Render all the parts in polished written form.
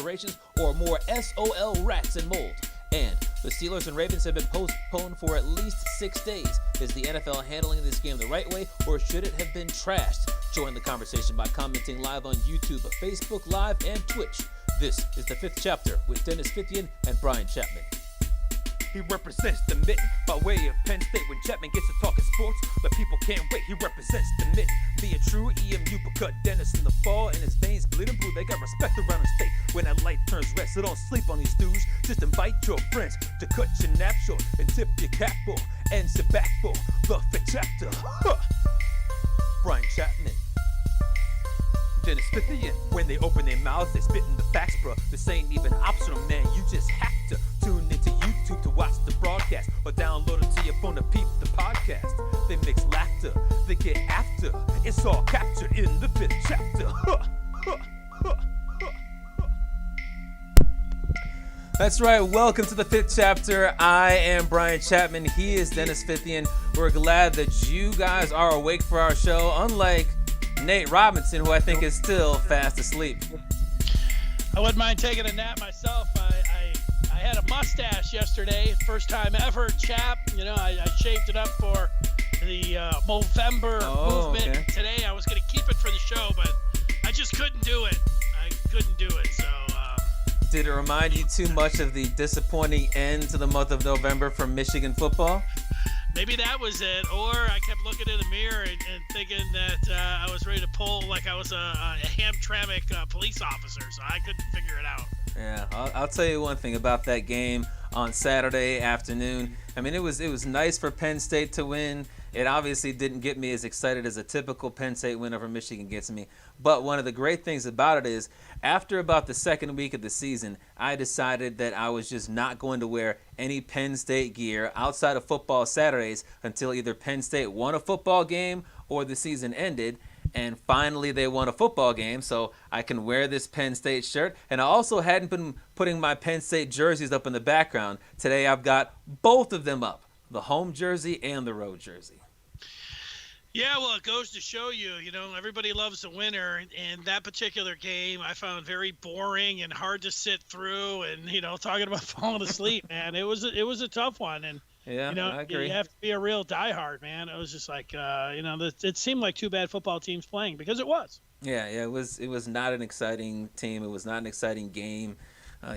decorations, or more SOL rats and mold. And the Steelers and Ravens have been postponed for at least 6 days. Is the NFL handling this game the right way, or should it have been trashed? Join the conversation by commenting live on YouTube, Facebook Live, and Twitch. This is the Fifth Chapter with Dennis Fithian and Brian Chapman. He represents the mitten by way of Penn State. When Chapman gets to talking sports, the people can't wait. He represents the mitten. Be a true EMU, but cut Dennis in the fall and his veins bleeding blue. They got respect around the state. When that light turns red, so don't sleep on these dudes. Just invite your friends to cut your nap short and tip your cap for and sit back for the Fifth Chapter. Brian Chapman. Dennis Fithian. When they open their mouths, they spit in the facts, bro. This ain't even optional, man. You just have to tune into YouTube to watch the broadcast or download it to your phone to peep the podcast. They mix laughter, they get after. It's all captured in the Fifth Chapter. That's right. Welcome to the Fifth Chapter. I am Brian Chapman. He is Dennis Fithian. We're glad that you guys are awake for our show, unlike Nate Robinson, who I think is still fast asleep. I wouldn't mind taking a nap myself. I had a mustache yesterday, first time ever, chap. You know, I shaved it up for the Movember movement. Okay. Today I was going to keep it for the show, but I just couldn't do it. So did it remind you too much of the disappointing end to the month of November from Michigan football? Maybe that was it, or I kept looking in the mirror and thinking that I was ready to pull like I was a Hamtramck police officer, so I couldn't figure it out. Yeah, I'll tell you one thing about that game on Saturday afternoon. I mean, it was nice for Penn State to win. It obviously didn't get me as excited as a typical Penn State win over Michigan gets me. But one of the great things about it is, after about the second week of the season, I decided that I was just not going to wear any Penn State gear outside of football Saturdays until either Penn State won a football game or the season ended. And finally they won a football game, so I can wear this Penn State shirt. And I also hadn't been putting my Penn State jerseys up in the background. Today I've got both of them up, the home jersey and the road jersey. Yeah, well, it goes to show you, everybody loves a winner, and that particular game I found very boring and hard to sit through, and, talking about falling asleep, man, it was a tough one, and, yeah, I agree. You have to be a real diehard, man. It was just like, it seemed like two bad football teams playing, because it was. Yeah, it was not an exciting team. It was not an exciting game,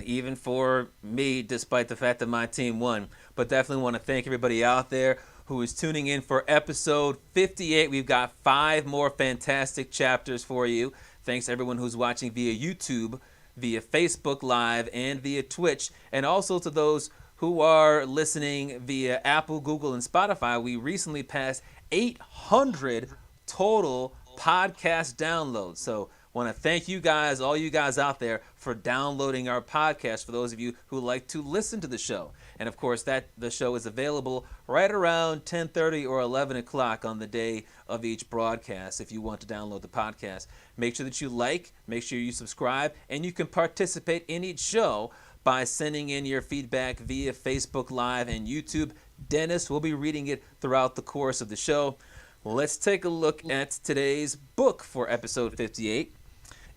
even for me, despite the fact that my team won. But definitely want to thank everybody out there who is tuning in for episode 58. We've got 5 more fantastic chapters for you. Thanks to everyone who's watching via YouTube, via Facebook Live, and via Twitch. And also to those who are listening via Apple, Google, and Spotify. We recently passed 800 total podcast downloads. So want to thank you guys, all you guys out there, for downloading our podcast, for those of you who like to listen to the show. And of course, the show is available right around 10:30 or 11 o'clock on the day of each broadcast. If you want to download the podcast, make sure that you like, make sure you subscribe, and you can participate in each show by sending in your feedback via Facebook Live and YouTube. Dennis will be reading it throughout the course of the show. Let's take a look at today's book for episode 58.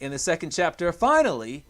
In the second chapter, finally,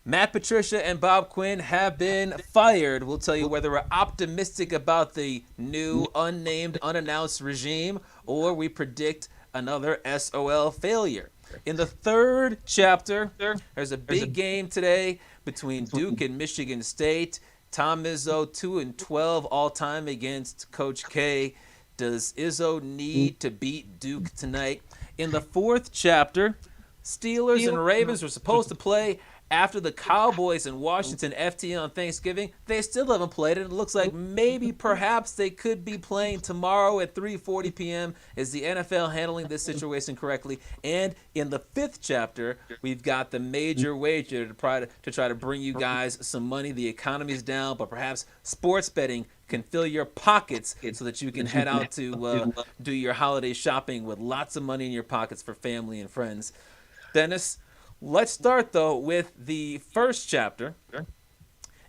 Matt Patricia and Bob Quinn have been fired. We'll tell you whether we're optimistic about the new, unnamed, unannounced regime, or we predict another SOL failure. In the third chapter, there's a big game today between Duke and Michigan State. Tom Izzo, 2-12 all-time against Coach K. Does Izzo need to beat Duke tonight? In the fourth chapter, Steelers and Ravens were supposed to play after the Cowboys and Washington FT on Thanksgiving. They still haven't played it. It looks like perhaps they could be playing tomorrow at 3:40 p.m. Is the NFL handling this situation correctly? And in the fifth chapter, we've got the major wager to try to bring you guys some money. The economy's down, but perhaps sports betting can fill your pockets so that you can head out to do your holiday shopping with lots of money in your pockets for family and friends. Dennis, let's start, though, with the first chapter,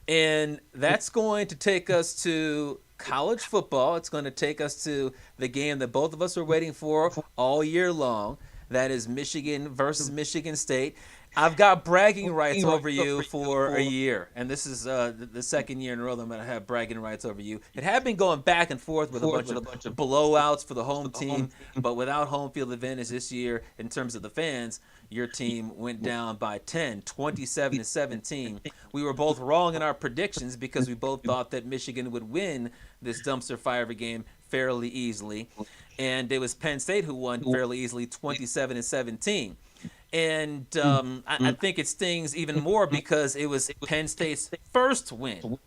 and that's going to take us to college football. It's going to take us to the game that both of us are waiting for all year long. That is Michigan versus Michigan State. I've got bragging rights over you for a year, and this is the second year in a row that I'm going to have bragging rights over you. It had been going back and forth with a bunch of blowouts for the home team, but without home field advantage this year in terms of the fans, your team went down by 10, 27-17. We were both wrong in our predictions because we both thought that Michigan would win this dumpster fire of a game fairly easily, and it was Penn State who won fairly easily, 27-17. And I think it stings even more because it was Penn State's first win.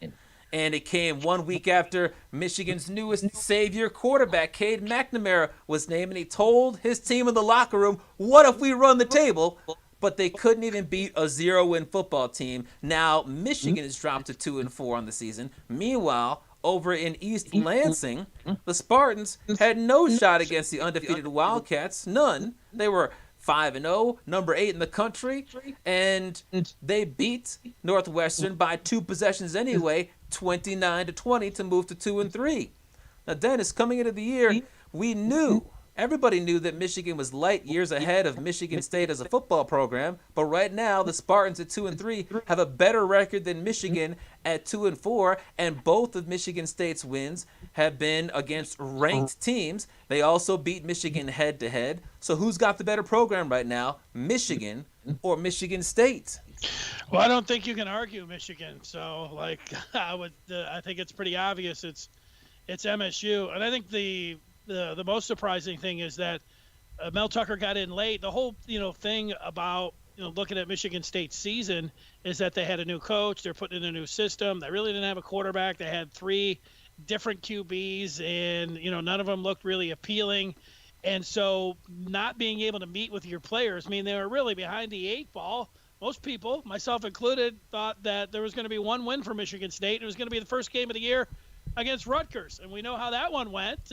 And it came 1 week after Michigan's newest savior quarterback, Cade McNamara, was named. And he told his team in the locker room, what if we run the table? But they couldn't even beat a 0-win football team. Now Michigan has dropped to 2-4 on the season. Meanwhile, over in East Lansing, the Spartans had no shot against the undefeated Wildcats. None. They were 5-0, number 8 in the country, and they beat Northwestern by 2 possessions anyway, 29-20 to move to 2-3. Now, Dennis, coming into the year, everybody knew that Michigan was light years ahead of Michigan State as a football program, but right now the Spartans at 2-3 have a better record than Michigan at 2-4, and both of Michigan State's wins have been against ranked teams. They also beat Michigan head-to-head. So who's got the better program right now, Michigan or Michigan State? Well, I don't think you can argue Michigan. So, I think it's pretty obvious it's MSU. And I think the most surprising thing is that Mel Tucker got in late. The whole thing about looking at Michigan State's season is that they had a new coach. They're putting in a new system. They really didn't have a quarterback. They had 3 different QBs, and none of them looked really appealing. And so not being able to meet with your players, they were really behind the 8 ball. Most people, myself included, thought that there was going to be 1 win for Michigan State. It was going to be the first game of the year against Rutgers, and we know how that one went.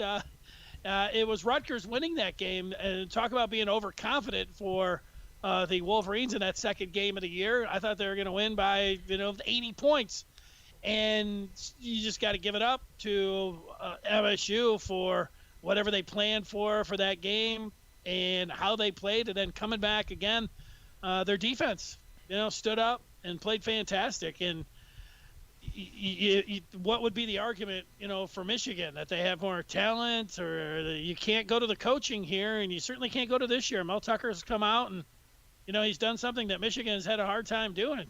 It was Rutgers winning that game, and talk about being overconfident for the Wolverines in that second game of the year. I thought they were going to win by 80 points. And you just got to give it up to MSU for whatever they planned for that game and how they played, and then coming back again. Their defense, stood up and played fantastic. And what would be the argument, for Michigan, that they have more talent, or you can't go to the coaching here, and you certainly can't go to this year. Mel Tucker's come out and, he's done something that Michigan has had a hard time doing,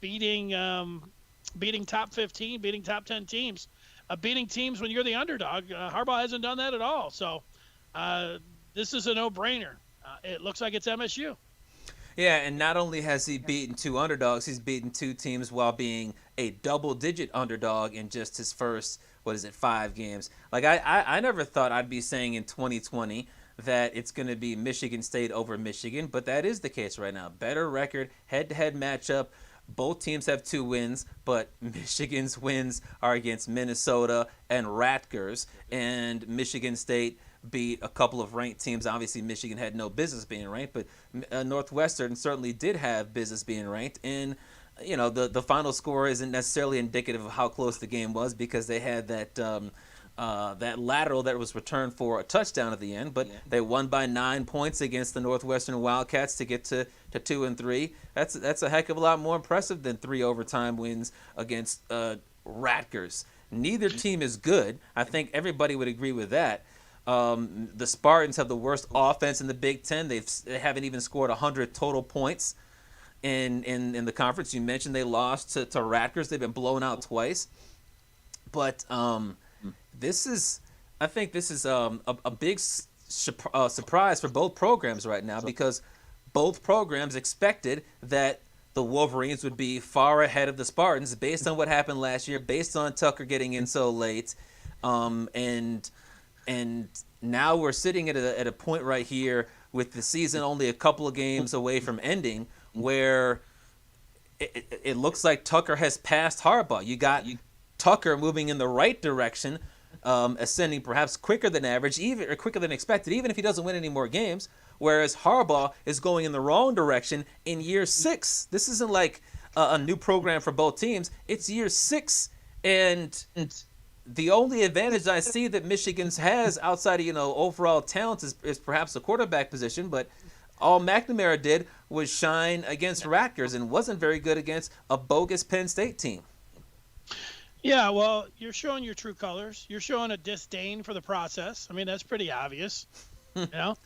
beating top 15, beating top 10 teams, beating teams when you're the underdog. Harbaugh hasn't done that at all. So this is a no-brainer. It looks like it's MSU. Yeah, and not only has he beaten 2 underdogs, he's beaten 2 teams while being a double-digit underdog in just his first, 5 games. I never thought I'd be saying in 2020 that it's going to be Michigan State over Michigan, but that is the case right now. Better record, head-to-head matchup. Both teams have 2 wins, but Michigan's wins are against Minnesota and Rutgers, and Michigan State beat a couple of ranked teams. Obviously, Michigan had no business being ranked, but Northwestern certainly did have business being ranked. And, the final score isn't necessarily indicative of how close the game was because they had that lateral that was returned for a touchdown at the end, but they won by 9 points against the Northwestern Wildcats to get to 2-3. That's a heck of a lot more impressive than 3 overtime wins against Rutgers. Neither team is good. I think everybody would agree with that. The Spartans have the worst offense in the Big Ten. They haven't even scored 100 total points in the conference. You mentioned they lost to Rutgers. They've been blown out twice. But this is a big surprise for both programs right now because both programs expected that the Wolverines would be far ahead of the Spartans based on what happened last year, based on Tucker getting in so late. And now we're sitting at a point right here with the season only a couple of games away from ending where it looks like Tucker has passed Harbaugh. You got Tucker moving in the right direction, ascending perhaps quicker than average, or quicker than expected, even if he doesn't win any more games, whereas Harbaugh is going in the wrong direction in year 6. This isn't like a new program for both teams. It's year 6, and the only advantage I see that Michigan has outside of overall talent is perhaps the quarterback position, but All McNamara did was shine against Rutgers and wasn't very good against a bogus Penn State team. Yeah, well, you're showing your true colors. You're showing a disdain for the process. I mean, that's pretty obvious. That's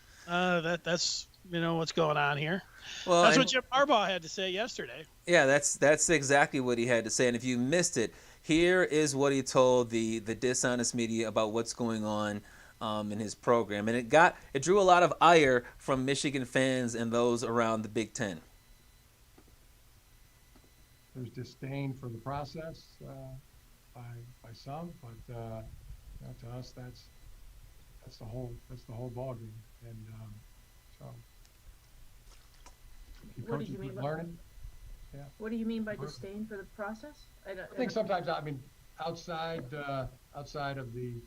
what's going on here. Well, That's what Jim Harbaugh had to say yesterday. yeah, that's exactly what he had to say. And if you missed it, here is what he told the dishonest media about what's going on in his program, and it drew a lot of ire from Michigan fans and those around the Big Ten. There's disdain for the process by some, but to us that's the whole ballgame, and so keep What do coaching, you mean keep by learning. Yeah. What do you mean by disdain for the process? I think sometimes, I mean, outside of the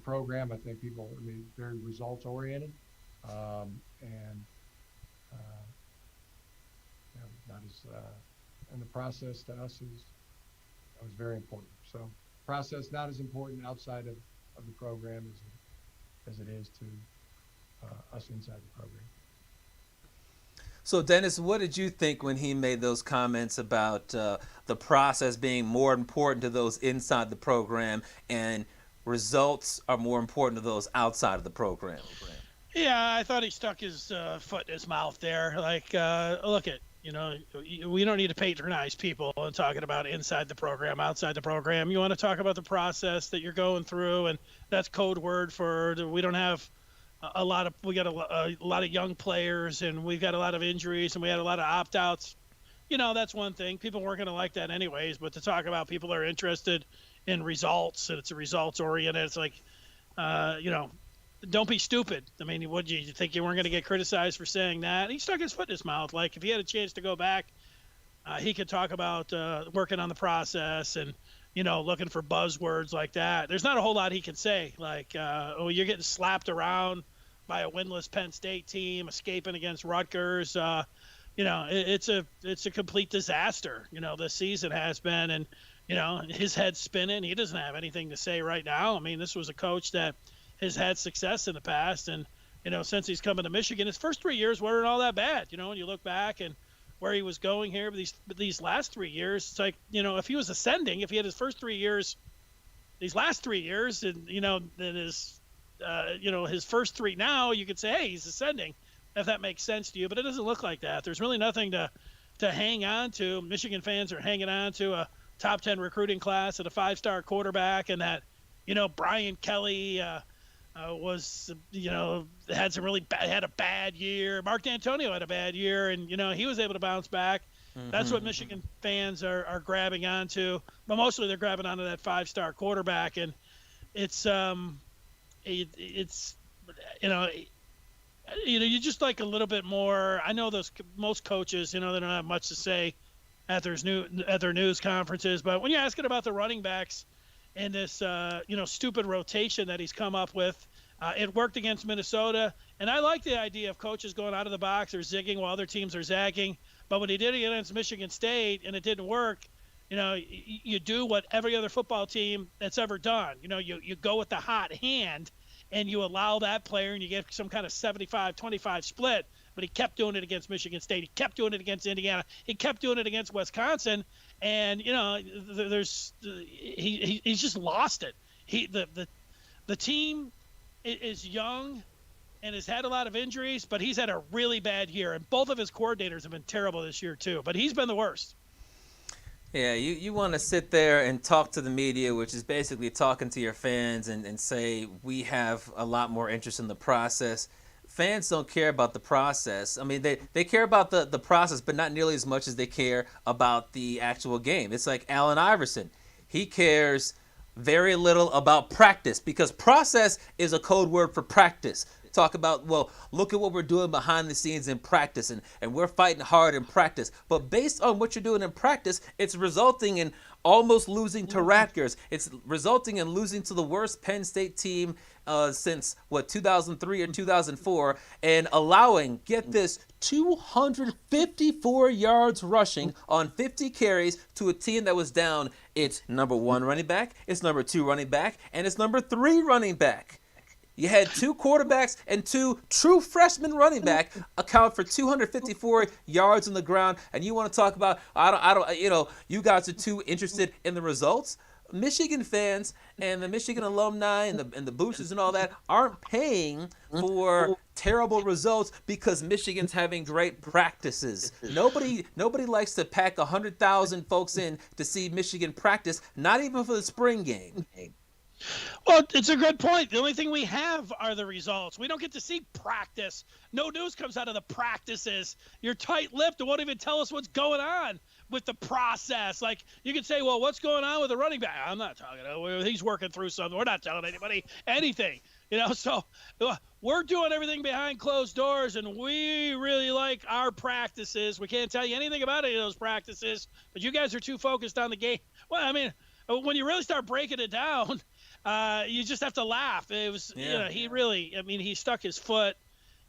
program, I think people, I mean, very results oriented, and not as and the process to us is very important. So process not as important outside of the program as it is to us inside the program. So, Dennis, what did you think when he made those comments about the process being more important to those inside the program and results are more important to those outside of the program? Yeah, I thought he stuck his foot in his mouth there. Like, look at, we don't need to patronize people and talking about inside the program, outside the program. You want to talk about the process that you're going through, and that's code word for we don't have we got a lot of young players, and we've got a lot of injuries, and we had a lot of opt-outs. That's one thing. People weren't going to like that anyways, but to talk about people that are interested in results, and it's a results-oriented, it's like, don't be stupid. I mean, what, you think you weren't going to get criticized for saying that? He stuck his foot in his mouth. Like, if he had a chance to go back, he could talk about working on the process and, looking for buzzwords like that. There's not a whole lot he can say. Like, you're getting slapped around by a winless Penn State team, escaping against Rutgers. It's a complete disaster. This season has been, and his head's spinning. He doesn't have anything to say right now. I mean, this was a coach that has had success in the past, and since he's coming to Michigan, his first 3 years weren't all that bad. When you look back and where he was going here, but these last 3 years, it's like, if he was ascending, if he had his first 3 years, these last 3 years, and then his first three now, you could say, hey, he's ascending, if that makes sense to you. But it doesn't look like that. There's really nothing to hang on to. Michigan fans are hanging on to a top 10 recruiting class and a 5-star quarterback, and that Brian Kelly was had some really had a bad year. Mark D'Antonio had a bad year, and he was able to bounce back. Mm-hmm. That's what Michigan fans are grabbing onto, but mostly they're grabbing onto that 5-star quarterback, and it's you just like a little bit more. I know most coaches, they don't have much to say at their news conferences, but when you're asking about the running backs and this stupid rotation that he's come up with, it worked against Minnesota, and I like the idea of coaches going out of the box or zigging while other teams are zagging. But when he did it against Michigan State and it didn't work, you do what every other football team that's ever done. You go with the hot hand, and you allow that player, and you get some kind of 75-25 split. But he kept doing it against Michigan State. He kept doing it against Indiana. He kept doing it against Wisconsin. And he's just lost it. The team is young and has had a lot of injuries, but he's had a really bad year. And both of his coordinators have been terrible this year too. But he's been the worst. Yeah, you want to sit there and talk to the media, which is basically talking to your fans and say we have a lot more interest in the process. Fans don't care about the process. I mean, they care about the process, but not nearly as much as they care about the actual game. It's like Allen Iverson. He cares very little about practice because process is a code word for practice. Talk about, well, look at what we're doing behind the scenes in practice, and we're fighting hard in practice. But based on what you're doing in practice, it's resulting in almost losing to Rutgers. It's resulting in losing to the worst Penn State team since, 2003 or 2004, and allowing, get this, 254 yards rushing on 50 carries to a team that was down its number 1 running back, its number 2 running back, and its number 3 running back. You had two quarterbacks and two true freshman running back account for 254 yards on the ground, and you want to talk about I don't you guys are too interested in the results. Michigan fans and the Michigan alumni and the boosters and all that aren't paying for terrible results because Michigan's having great practices. Nobody likes to pack 100,000 folks in to see Michigan practice, not even for the spring game. Well, it's a good point. The only thing we have are the results. We don't get to see practice. No news comes out of the practices. You're tight-lipped and won't even tell us what's going on with the process. Like, you could say, well, what's going on with the running back? I'm not talking to him. He's working through something. We're not telling anybody anything. So we're doing everything behind closed doors, and we really like our practices. We can't tell you anything about any of those practices, but you guys are too focused on the game. Well, I mean, when you really start breaking it down, you just have to laugh. It was, he stuck his foot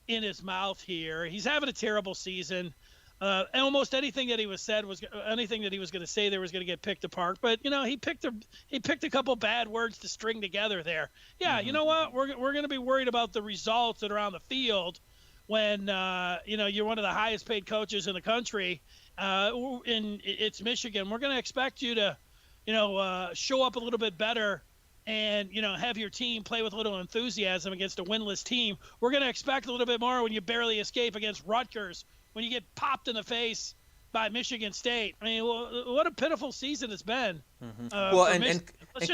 in his mouth here. He's having a terrible season. And almost anything that he was going to say there was going to get picked apart. But he picked a couple bad words to string together there. Yeah, You know what? We're going to be worried about the results that are on the field when you're one of the highest paid coaches in the country. And it's Michigan. We're going to expect you to show up a little bit better and have your team play with a little enthusiasm against a winless team. We're going to expect a little bit more when you barely escape against Rutgers, when you get popped in the face by Michigan State. I mean, what a pitiful season it's been. Let's be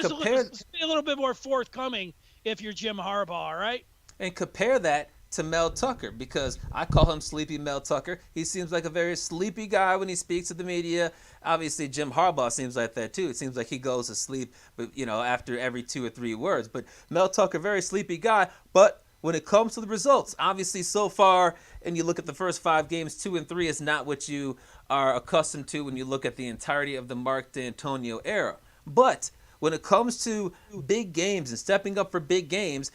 a little bit more forthcoming if you're Jim Harbaugh, all right? And compare that to Mel Tucker, because I call him Sleepy Mel Tucker. He seems like a very sleepy guy when he speaks to the media. Obviously, Jim Harbaugh seems like that too. It seems like he goes to sleep, but after every 2 or 3 words. But Mel Tucker, very sleepy guy. But when it comes to the results, obviously so far, and you look at the first 5 games, 2 and 3 is not what you are accustomed to when you look at the entirety of the Mark D'Antonio era. But when it comes to big games and stepping up for big games,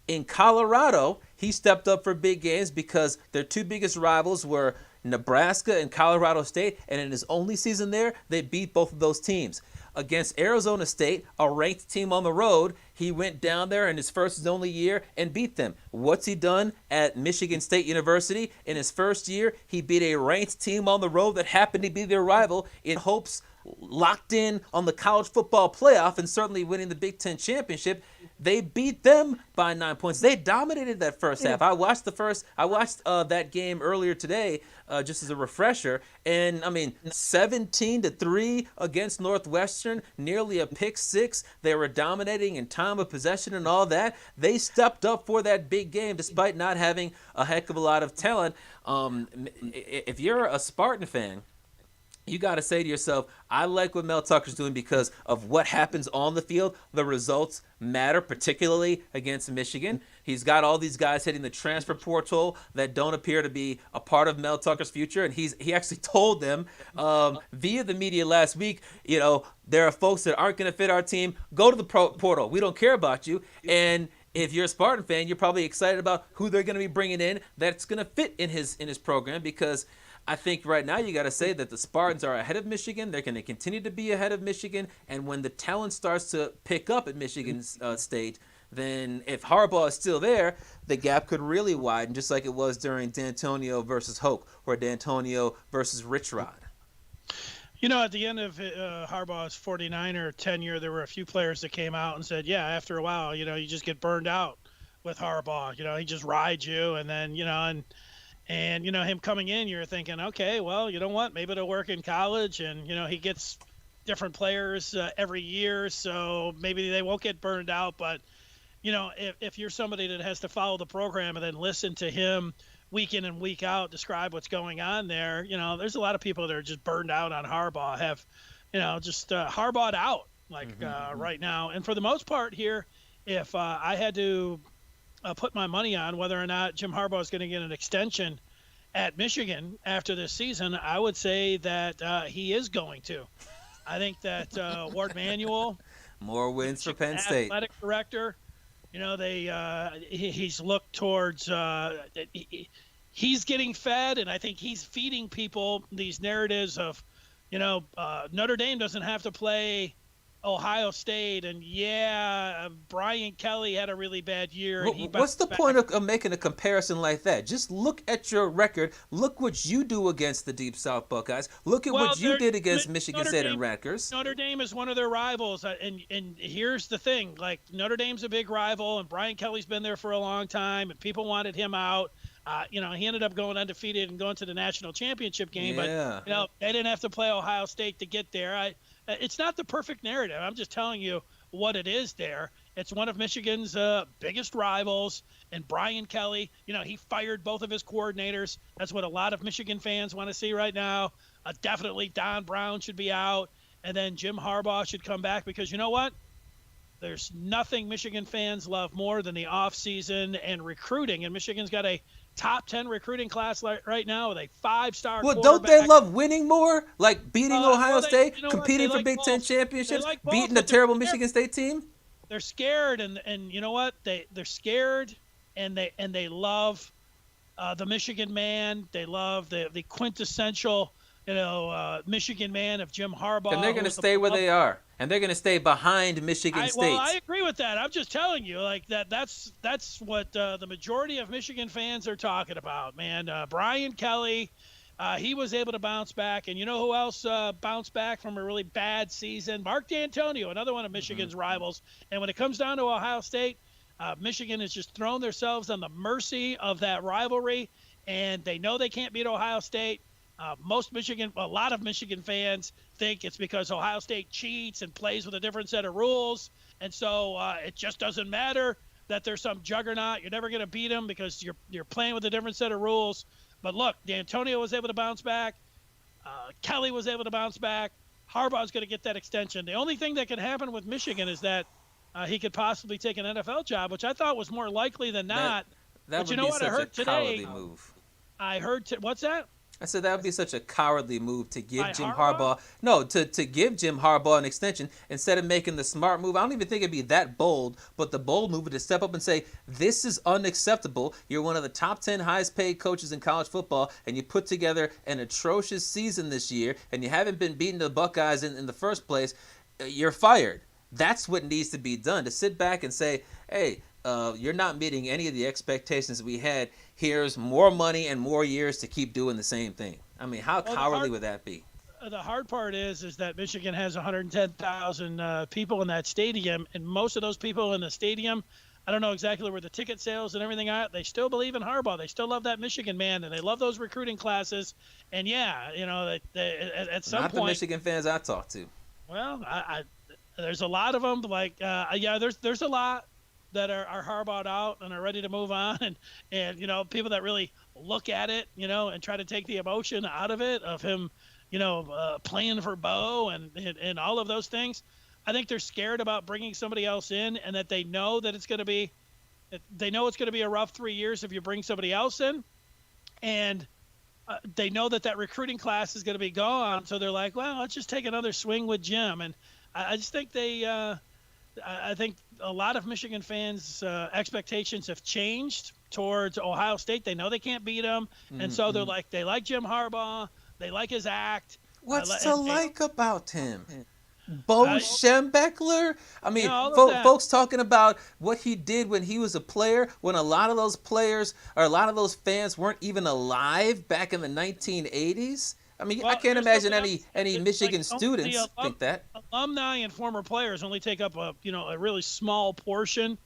in Colorado, he stepped up for big games because their 2 biggest rivals were Nebraska and Colorado State, and in his only season there, they beat both of those teams. Against Arizona State, a ranked team on the road, he went down there in his first and only year and beat them. What's he done at Michigan State University? In his first year, he beat a ranked team on the road that happened to be their rival in hopes locked in on the college football playoff and certainly winning the Big Ten championship. They beat them by 9 points. They dominated that first half. I watched that game earlier today, just as a refresher. And 17-3 against Northwestern, nearly a pick 6. They were dominating in time of possession and all that. They stepped up for that big game despite not having a heck of a lot of talent. If you're a Spartan fan, you got to say to yourself, I like what Mel Tucker's doing because of what happens on the field. The results matter, particularly against Michigan. He's got all these guys hitting the transfer portal that don't appear to be a part of Mel Tucker's future. And he actually told them via the media last week, there are folks that aren't going to fit our team. Go to the portal. We don't care about you. And if you're a Spartan fan, you're probably excited about who they're going to be bringing in that's going to fit in his program, because I think right now you got to say that the Spartans are ahead of Michigan. They're going to continue to be ahead of Michigan. And when the talent starts to pick up at Michigan State, then if Harbaugh is still there, the gap could really widen, just like it was during D'Antonio versus Hoke or D'Antonio versus Rich Rod. At the end of Harbaugh's 49er tenure, there were a few players that came out and said, yeah, after a while, you just get burned out with Harbaugh. He just rides you, and then, and him coming in, you're thinking, okay, well, you know what? Maybe it'll work in college, and he gets different players every year, so maybe they won't get burned out. But if you're somebody that has to follow the program and then listen to him week in and week out describe what's going on there, there's a lot of people that are just burned out on Harbaugh, have just Harbaugh'd out right now. And for the most part here, if I had to put my money on whether or not Jim Harbaugh is going to get an extension at Michigan after this season, I would say that he is going to. I think that Ward Manuel, more wins for Penn State, athletic director, he's looked towards he's getting fed, and I think he's feeding people these narratives of Notre Dame doesn't have to play Ohio State, and Brian Kelly had a really bad year. And he What's the bounced point back. of making a comparison like that? Just look at your record. Look what you do against the Deep South Buckeyes. Look at Well, what you did against Michigan Notre State Dame, and Rutgers. Notre Dame is one of their rivals, and here's the thing: like Notre Dame's a big rival, and Brian Kelly's been there for a long time, and people wanted him out. He ended up going undefeated and going to the national championship game, Yeah. but they didn't have to play Ohio State to get there. It's not the perfect narrative. I'm just telling you what it is there. It's one of Michigan's biggest rivals, and Brian Kelly, he fired both of his coordinators. That's what a lot of Michigan fans want to see right now. Definitely Don Brown should be out, and then Jim Harbaugh should come back, because you know what? There's nothing Michigan fans love more than the offseason and recruiting, and Michigan's got a top 10 recruiting class right now with a 5-star Well, quarterback. don't they love winning more? Like beating Ohio State, you know what? competing They for like Big both. Ten They championships, like both, beating a but they're terrible scared. Michigan State team? They're scared, and you know what? They're scared, and they love the Michigan man. They love the quintessential Michigan man of Jim Harbaugh. And they're going to stay where they are. And they're going to stay behind Michigan State. Well, I agree with that. I'm just telling you, like that's what the majority of Michigan fans are talking about, man. Brian Kelly, he was able to bounce back, and you know who else bounced back from a really bad season? Mark D'Antonio, another one of Michigan's rivals. And when it comes down to Ohio State, Michigan has just thrown themselves on the mercy of that rivalry, and they know they can't beat Ohio State. A lot of Michigan fans think it's because Ohio State cheats and plays with a different set of rules, and so it just doesn't matter that there's some juggernaut. You're never going to beat them because you're playing with a different set of rules. But look, D'Antonio was able to bounce back. Kelly was able to bounce back. Harbaugh's going to get that extension. The only thing that can happen with Michigan is that he could possibly take an NFL job, which I thought was more likely than not. That But would you know be what? I such heard a today. cowardly move. I heard what's that? I said that would be such a cowardly move to give By Jim Harbaugh? Harbaugh. No, to give Jim Harbaugh an extension instead of making the smart move. I don't even think it'd be that bold, but the bold move would to step up and say, this is unacceptable. You're one of the top 10 highest paid coaches in college football, and you put together an atrocious season this year, and you haven't been beating the Buckeyes in the first place. You're fired. That's what needs to be done, to sit back and say, hey, you're not meeting any of the expectations we had. Here's more money and more years to keep doing the same thing. I mean, how cowardly would that be? The hard part is that Michigan has 110,000 people in that stadium, and most of those people in the stadium, I don't know exactly where the ticket sales and everything are. They still believe in Harbaugh. They still love that Michigan man, and they love those recruiting classes. And at some Not point, the Michigan fans I talk to. well, there's a lot of them. Like, there's a lot that are Harbaugh'd out and are ready to move on, and people that really look at it, and try to take the emotion out of it, of him, playing for Bo and all of those things. I think they're scared about bringing somebody else in, and that they know that it's going to be a rough 3 years if you bring somebody else in, and they know that recruiting class is going to be gone. So they're like, well, let's just take another swing with Jim. And I just think I think a lot of Michigan fans' expectations have changed towards Ohio State. They know they can't beat them, and so they like Jim Harbaugh. They like his act. What's to like about him? Bo Schembechler? I mean, folks talking about what he did when he was a player, when a lot of those players or a lot of those fans weren't even alive back in the 1980s. I mean, I can't imagine any Michigan students think that. Alumni and former players only take up a really small portion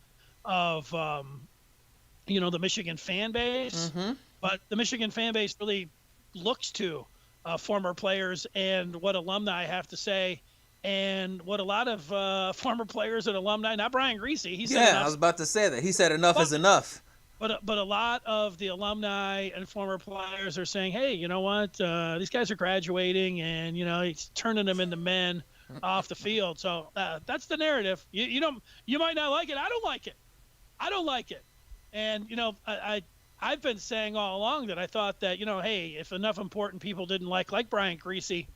of the Michigan fan base, but the Michigan fan base really looks to former players and what alumni have to say, and what a lot of former players and alumni, not Brian Griese, he said enough. I was about to say that. He said enough is enough. But a lot of the alumni and former players are saying, hey, you know what? These guys are graduating, and he's turning them into men off the field. So that's the narrative. You might not like it. I don't like it. And I've been saying all along that I thought that hey, if enough important people didn't like Brian Griese,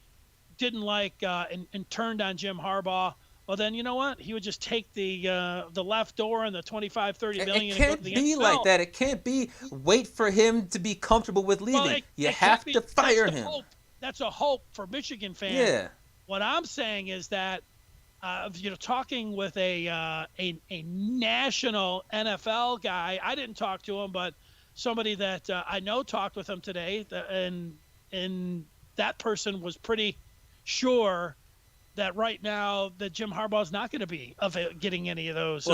didn't like and turned on Jim Harbaugh, well, then you know what? He would just take the left door and the 25, 30 million. It can't be like that. It can't be wait for him to be comfortable with leaving. Well, you have to fire him. That's a hope for Michigan fans. Yeah. What I'm saying is that talking with a national NFL guy. I didn't talk to him, but somebody that I know talked with him today, and that person was pretty sure that right now that Jim Harbaugh is not going to be getting any of those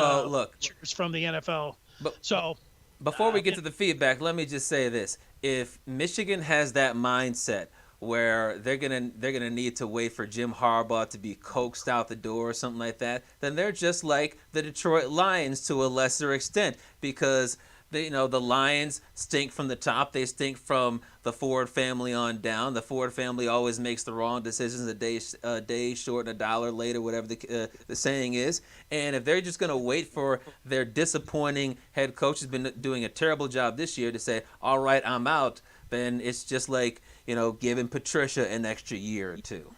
cheers from the NFL. So before we get to the feedback, let me just say this: if Michigan has that mindset where they're gonna need to wait for Jim Harbaugh to be coaxed out the door or something like that, then they're just like the Detroit Lions to a lesser extent, because the Lions stink from the top. They stink from the Ford family on down. The Ford family always makes the wrong decisions a day short and a dollar later, whatever the saying is. And if they're just going to wait for their disappointing head coach who's been doing a terrible job this year to say, all right, I'm out, then it's just like, giving Patricia an extra year or two.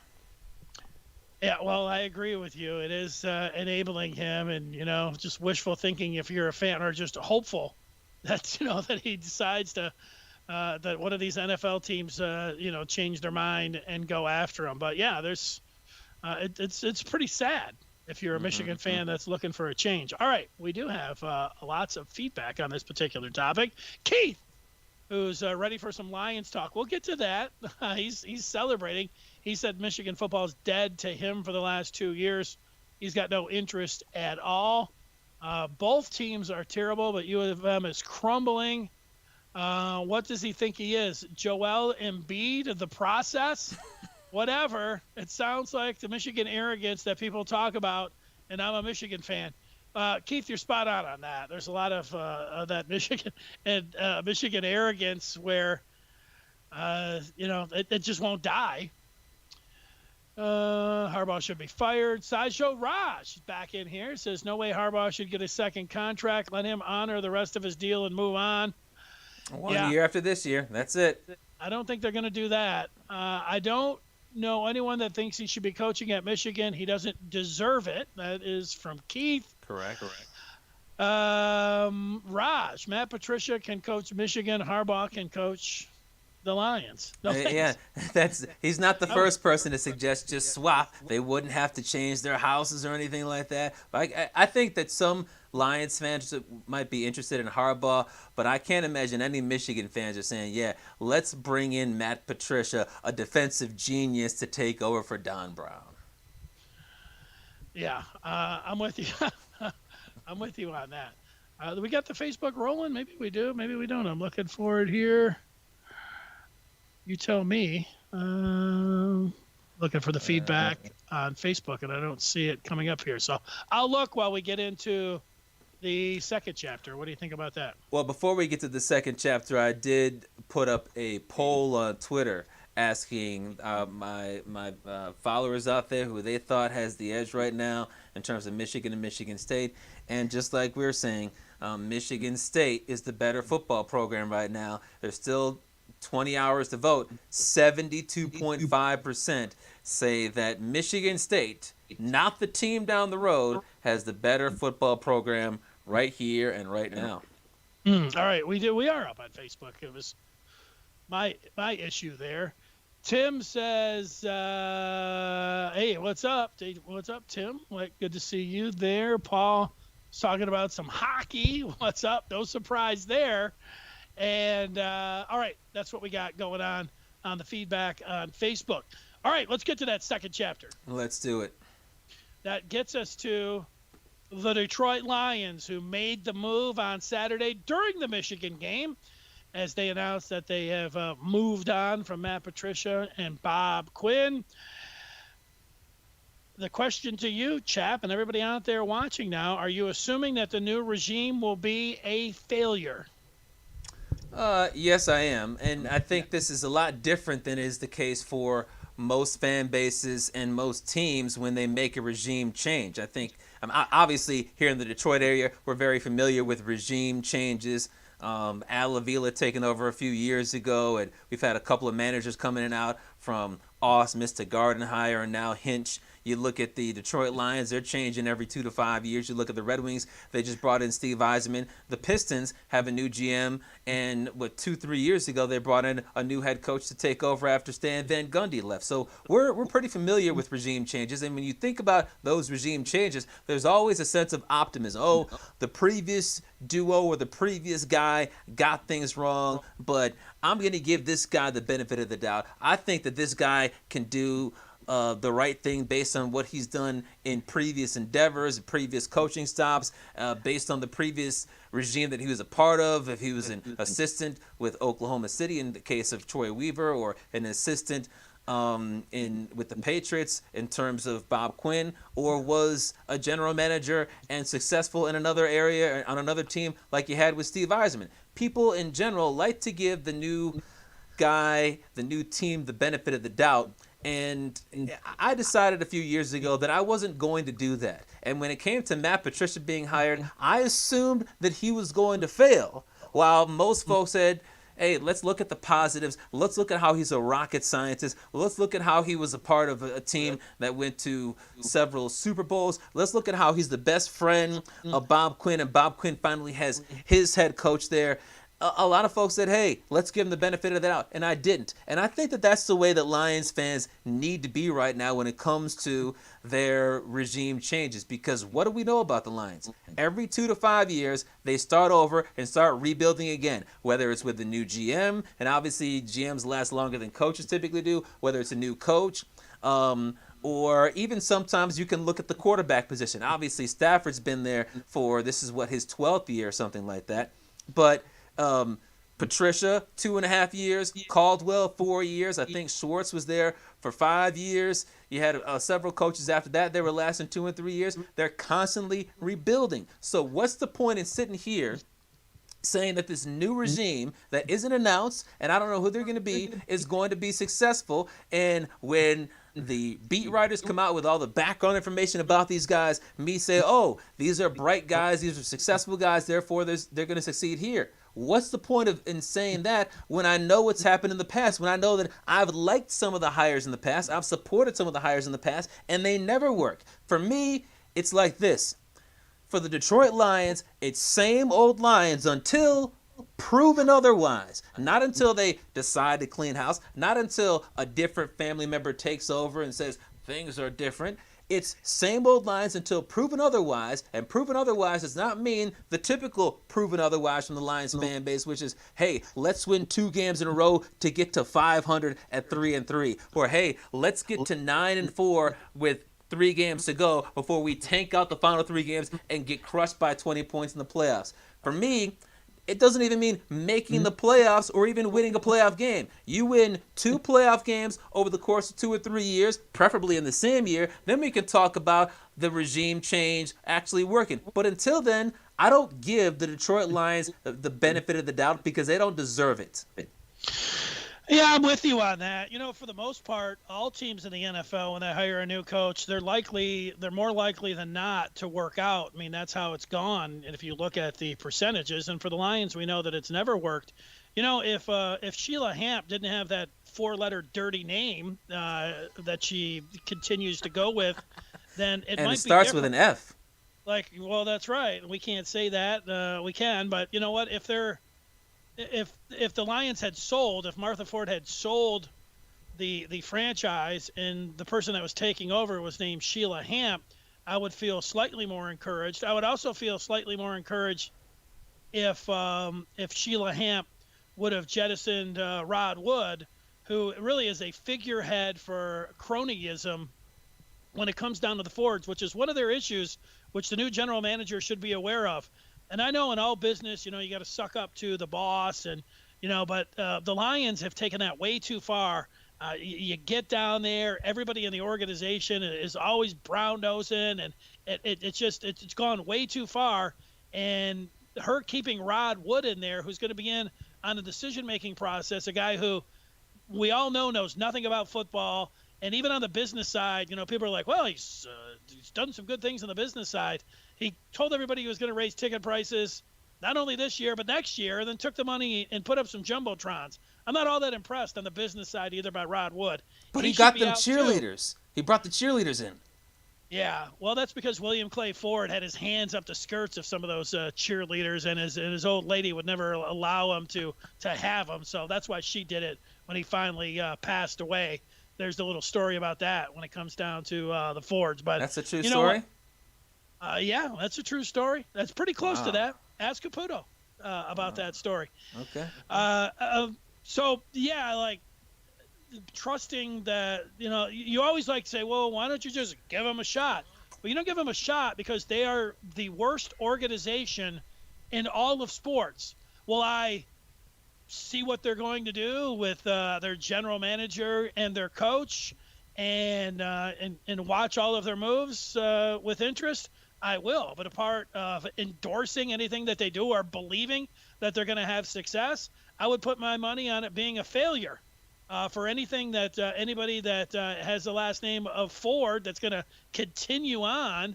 Yeah, well, I agree with you. It is enabling him, and just wishful thinking if you're a fan, or just hopeful that that he decides to that one of these NFL teams change their mind and go after him. But yeah, there's it's pretty sad if you're a Michigan fan that's looking for a change. All right, we do have lots of feedback on this particular topic. Keith, who's ready for some Lions talk. We'll get to that. He's celebrating. He said Michigan football is dead to him for the last 2 years. He's got no interest at all. Both teams are terrible, but U of M is crumbling. What does he think he is? Joel Embiid of the process? Whatever. It sounds like the Michigan arrogance that people talk about, and I'm a Michigan fan. Keith, you're spot on that. There's a lot of that Michigan and Michigan arrogance where, it just won't die. Harbaugh should be fired. Sideshow Raj is back in here. Says no way Harbaugh should get a second contract. Let him honor the rest of his deal and move on. One year after this year. That's it. I don't think they're going to do that. I don't know anyone that thinks he should be coaching at Michigan. He doesn't deserve it. That is from Keith. Correct. Raj, Matt Patricia can coach Michigan. Harbaugh can coach the Lions. No, yeah, he's not the first person to suggest just swap. They wouldn't have to change their houses or anything like that. But I think that some Lions fans might be interested in Harbaugh, but I can't imagine any Michigan fans are saying, yeah, let's bring in Matt Patricia, a defensive genius, to take over for Don Brown. Yeah, I'm with you. I'm with you on that. We got the Facebook rolling? Maybe we do. Maybe we don't. I'm looking for it here. You tell me. Looking for the feedback on Facebook, and I don't see it coming up here. So I'll look while we get into the second chapter. What do you think about that? Well, before we get to the second chapter, I did put up a poll on Twitter asking my followers out there who they thought has the edge right now in terms of Michigan and Michigan State. And just like we were saying, Michigan State is the better football program right now. There's still 20 hours to vote. 72.5% say that Michigan State, not the team down the road, has the better football program right here and right now. All right, we are up on Facebook. It was my issue there. Tim says, hey, what's up? What's up, Tim? Good to see you there. Paul is talking about some hockey. What's up? No surprise there. And, all right, that's what we got going on the feedback on Facebook. All right, let's get to that second chapter. Let's do it. That gets us to the Detroit Lions, who made the move on Saturday during the Michigan game, as they announced that they have moved on from Matt Patricia and Bob Quinn. The question to you, Chap, and everybody out there watching now, are you assuming that the new regime will be a failure? Yes, I am. And I think this is a lot different than is the case for most fan bases and most teams when they make a regime change. I think, obviously, here in the Detroit area, we're very familiar with regime changes. Al Avila taking over a few years ago, and we've had a couple of managers coming in and out from Awesome, Mr. Gardenhire, and now Hinch. You look at the Detroit Lions, they're changing every 2 to 5 years. You look at the Red Wings, they just brought in Steve Yzerman. The Pistons have a new GM, and 2-3 years ago, they brought in a new head coach to take over after Stan Van Gundy left. So we're pretty familiar with regime changes, and when you think about those regime changes, there's always a sense of optimism. Oh, the previous duo or the previous guy got things wrong, but I'm going to give this guy the benefit of the doubt. I think that this guy can do the right thing based on what he's done in previous endeavors, previous coaching stops, based on the previous regime that he was a part of. If he was an assistant with Oklahoma City in the case of Troy Weaver, or an assistant with the Patriots in terms of Bob Quinn, or was a general manager and successful in another area on another team like you had with Steve Yzerman. People in general like to give the new guy, the new team, the benefit of the doubt. And I decided a few years ago that I wasn't going to do that. And when it came to Matt Patricia being hired, I assumed that he was going to fail, while most folks said, hey, let's look at the positives. Let's look at how he's a rocket scientist. Let's look at how he was a part of a team that went to several Super Bowls. Let's look at how he's the best friend of Bob Quinn, and Bob Quinn finally has his head coach there. A lot of folks said, hey, let's give him the benefit of the doubt, and I didn't. And I think that that's the way that Lions fans need to be right now when it comes to their regime changes, because what do we know about the Lions? Every 2 to 5 years, they start over and start rebuilding again, whether it's with the new GM, and obviously GMs last longer than coaches typically do, whether it's a new coach, or even sometimes you can look at the quarterback position. Obviously, Stafford's been there for, this is what, his 12th year or something like that. But Patricia, 2.5 years. Caldwell, 4 years. I think Schwartz was there for 5 years. You had several coaches after that. They were lasting 2 and 3 years. They're constantly rebuilding. So what's the point in sitting here saying that this new regime that isn't announced, and I don't know who they're going to be, is going to be successful? And when the beat writers come out with all the background information about these guys, me say, oh, these are bright guys, these are successful guys, therefore they're going to succeed here. What's the point of in saying that when I know what's happened in the past, when I know that I've liked some of the hires in the past, I've supported some of the hires in the past, and they never work? For me, it's like this. For the Detroit Lions, it's same old Lions until proven otherwise. Not until they decide to clean house, not until a different family member takes over and says things are different. It's same old Lions until proven otherwise, and proven otherwise does not mean the typical proven otherwise from the Lions fan base, which is, hey, let's win 2 games in a row to get to 500 at 3-3, or hey, let's get to 9-4 with 3 games to go before we tank out the final 3 games and get crushed by 20 points in the playoffs. For me, it doesn't even mean making the playoffs or even winning a playoff game. You win 2 playoff games over the course of 2 or 3 years, preferably in the same year, then we can talk about the regime change actually working. But until then, I don't give the Detroit Lions the benefit of the doubt because they don't deserve it. Yeah, I'm with you on that. You know, for the most part, all teams in the NFL, when they hire a new coach, they're more likely than not to work out. I mean, that's how it's gone. And if you look at the percentages, and for the Lions, we know that it's never worked. You know, if Sheila Hamp didn't have that 4-letter dirty name that she continues to go with, then it might be different. And it starts with an F. Like, well, that's right. We can't say that. We can, but you know what? If the Lions had sold, if Martha Ford had sold the franchise and the person that was taking over was named Sheila Hamp, I would feel slightly more encouraged. I would also feel slightly more encouraged if Sheila Hamp would have jettisoned Rod Wood, who really is a figurehead for cronyism when it comes down to the Fords, which is one of their issues, which the new general manager should be aware of. And I know in all business, you know, you got to suck up to the boss, and you know, but the Lions have taken that way too far. You get down there, everybody in the organization is always brown nosing, and it's gone way too far. And her keeping Rod Wood in there, who's going to be in on the decision making process, a guy who we all know knows nothing about football. And even on the business side, you know, people are like, well, he's done some good things on the business side. He told everybody he was going to raise ticket prices, not only this year, but next year, and then took the money and put up some Jumbotrons. I'm not all that impressed on the business side either by Rod Wood. But he should got be them out, too. cheerleaders. He brought the cheerleaders in. Yeah, well, that's because William Clay Ford had his hands up the skirts of some of those cheerleaders, and his old lady would never allow him to have them. So that's why she did it when he finally passed away. There's the little story about that when it comes down to the Fords. But that's a true story. Yeah, that's a true story. That's pretty close to that. Ask Caputo about that story. Okay. So yeah, like trusting that, you always like to say, well, why don't you just give them a shot? Well, you don't give them a shot because they are the worst organization in all of sports. Well, I see what they're going to do with their general manager and their coach and watch all of their moves with interest. I will. But a part of endorsing anything that they do or believing that they're going to have success, I would put my money on it being a failure. For anything that anybody that has the last name of Ford that's going to continue on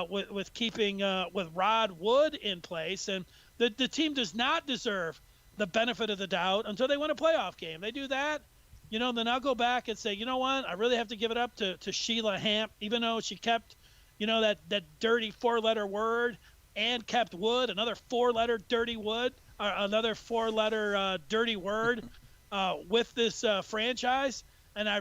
with keeping with Rod Wood in place. And the team does not deserve the benefit of the doubt until they win a playoff game. They do that, then I'll go back and say, you know what, I really have to give it up to Sheila Hamp, even though she kept, that dirty 4-letter word and kept Wood, another 4-letter dirty wood, or another 4-letter dirty word. With this franchise, and I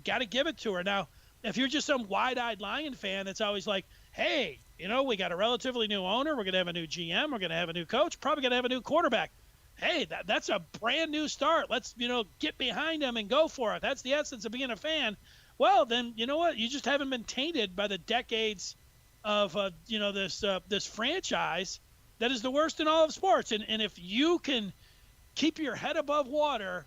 got to give it to her. Now, if you're just some wide-eyed Lion fan that's always like, hey, we got a relatively new owner, we're going to have a new GM, we're going to have a new coach, probably going to have a new quarterback. Hey, that's a brand new start. Let's, get behind them and go for it. That's the essence of being a fan. Well, then, you know what? You just haven't been tainted by the decades of, this franchise that is the worst in all of sports. And if you can keep your head above water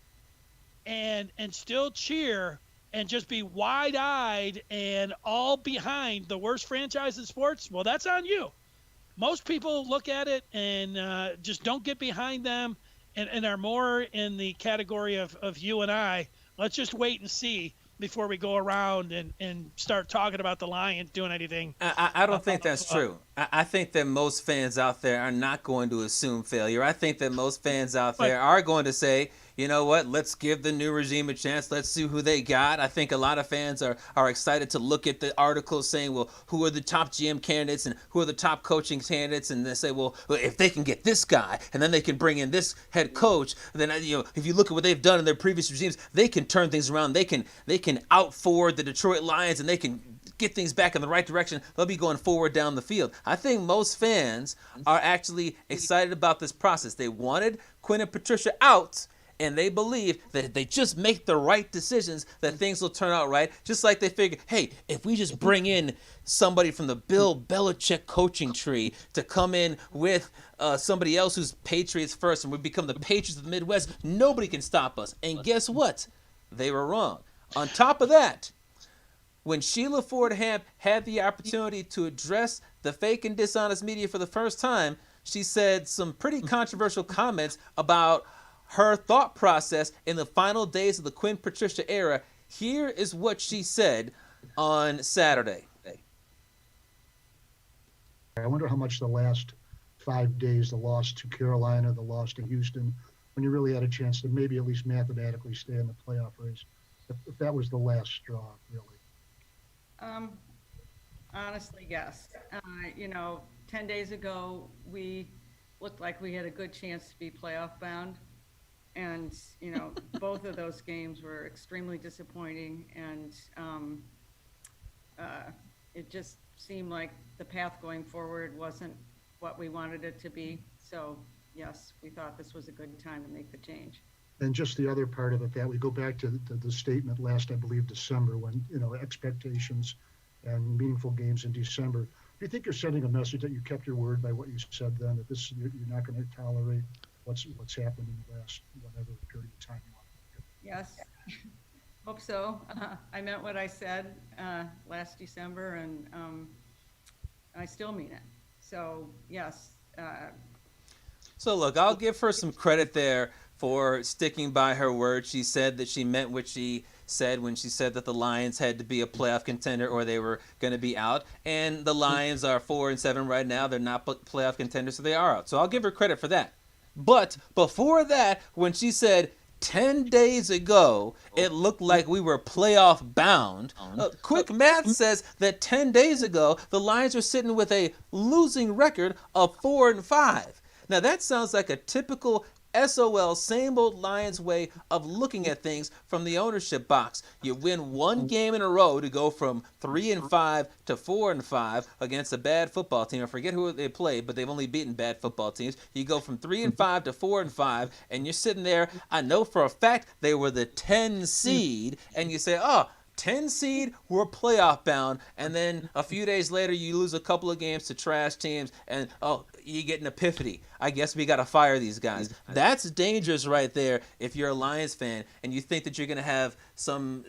and still cheer and just be wide-eyed and all behind the worst franchise in sports, well, that's on you. Most people look at it and just don't get behind them and are more in the category of you and I. Let's just wait and see before we go around and start talking about the Lions doing anything. I don't think that's true. I think that most fans out there are not going to assume failure. I think that most fans out there are going to say, you know what, let's give the new regime a chance. Let's see who they got. I think a lot of fans are excited to look at the articles saying, well, who are the top GM candidates and who are the top coaching candidates? And they say, well, if they can get this guy and then they can bring in this head coach, then, if you look at what they've done in their previous regimes, they can turn things around. They can out-forward the Detroit Lions and they can get things back in the right direction. They'll be going forward down the field. I think most fans are actually excited about this process. They wanted Quinn and Patricia out, and they believe that if they just make the right decisions, that things will turn out right. Just like they figure, hey, if we just bring in somebody from the Bill Belichick coaching tree to come in with somebody else who's Patriots first, and we become the Patriots of the Midwest, nobody can stop us. And guess what? They were wrong. On top of that, when Sheila Ford Hamp had the opportunity to address the fake and dishonest media for the first time, she said some pretty controversial comments about her thought process in the final days of the Quinn Patricia era. Here is what she said on Saturday. I wonder how much the last 5 days, the loss to Carolina, the loss to Houston, when you really had a chance to maybe at least mathematically stay in the playoff race, if that was the last straw, really. Honestly, yes. 10 days ago, we looked like we had a good chance to be playoff bound. And, both of those games were extremely disappointing. And it just seemed like the path going forward wasn't what we wanted it to be. So, yes, we thought this was a good time to make the change. And just the other part of it, that we go back to the statement last, I believe, December, when, expectations and meaningful games in December. Do you think you're sending a message that you kept your word by what you said then, that this you're not going to tolerate what's happened in the last whatever period of time you want to give? Yes, hope so. I meant what I said last December, and I still mean it. So, yes. So, look, I'll give her some credit there for sticking by her word. She said that she meant what she said when she said that the Lions had to be a playoff contender or they were going to be out. And the Lions are 4-7 right now. They're not playoff contenders, so they are out. So I'll give her credit for that. But before that, when she said, 10 days ago, it looked like we were playoff bound. Quick math says that 10 days ago, the Lions were sitting with a losing record of 4-5. Now, that sounds like a typical SOL, same old Lions way of looking at things from the ownership box. You win one game in a row to go from 3-5 to 4-5 against a bad football team. I forget who they played, but they've only beaten bad football teams. You go from 3-5 to 4-5, and you're sitting there. I know for a fact they were the 10 seed, and you say, oh, 10 seed, we're playoff bound, and then a few days later you lose a couple of games to trash teams, and you get an epiphany. I guess we got to fire these guys. That's dangerous right there if you're a Lions fan and you think that you're going to have some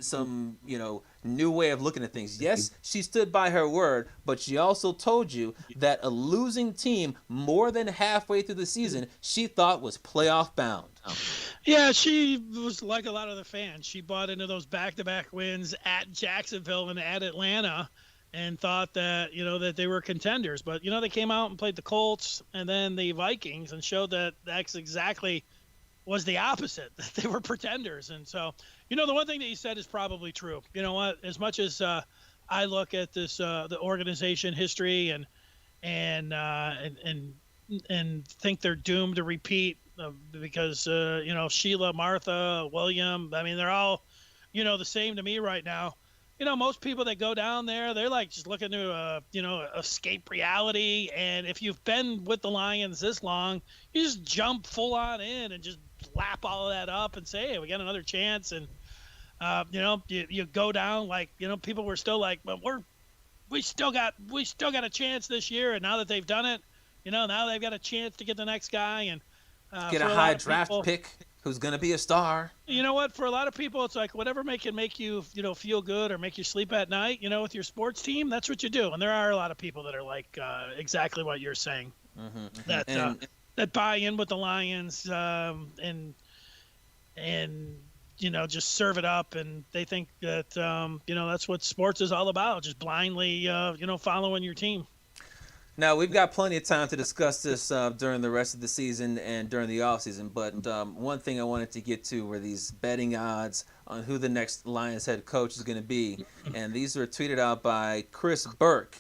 new way of looking at things. Yes, she stood by her word, but she also told you that a losing team more than halfway through the season she thought was playoff bound. Yeah, she was like a lot of the fans. She bought into those back-to-back wins at Jacksonville and at Atlanta and thought that, that they were contenders. But, they came out and played the Colts and then the Vikings and showed that that's exactly was the opposite, that they were pretenders. And so, the one thing that you said is probably true. You know what? As much as I look at this, the organization history and think they're doomed to repeat because, Sheila, Martha, William, I mean, they're all, the same to me right now. Most people that go down there, they're like just looking to, escape reality. And if you've been with the Lions this long, you just jump full on in and just lap all of that up and say, hey, we got another chance. And, you go down like, people were still like, well, we still got a chance this year. And now that they've done it, now they've got a chance to get the next guy and get a high draft pick who's going to be a star. You know what? For a lot of people, it's like whatever can make you, feel good or make you sleep at night, with your sports team, that's what you do. And there are a lot of people that are like exactly what you're saying, that buy in with the Lions and just serve it up. And they think that, that's what sports is all about, just blindly, following your team. Now, we've got plenty of time to discuss this during the rest of the season and during the offseason, but one thing I wanted to get to were these betting odds on who the next Lions head coach is going to be. And these were tweeted out by Chris Burke,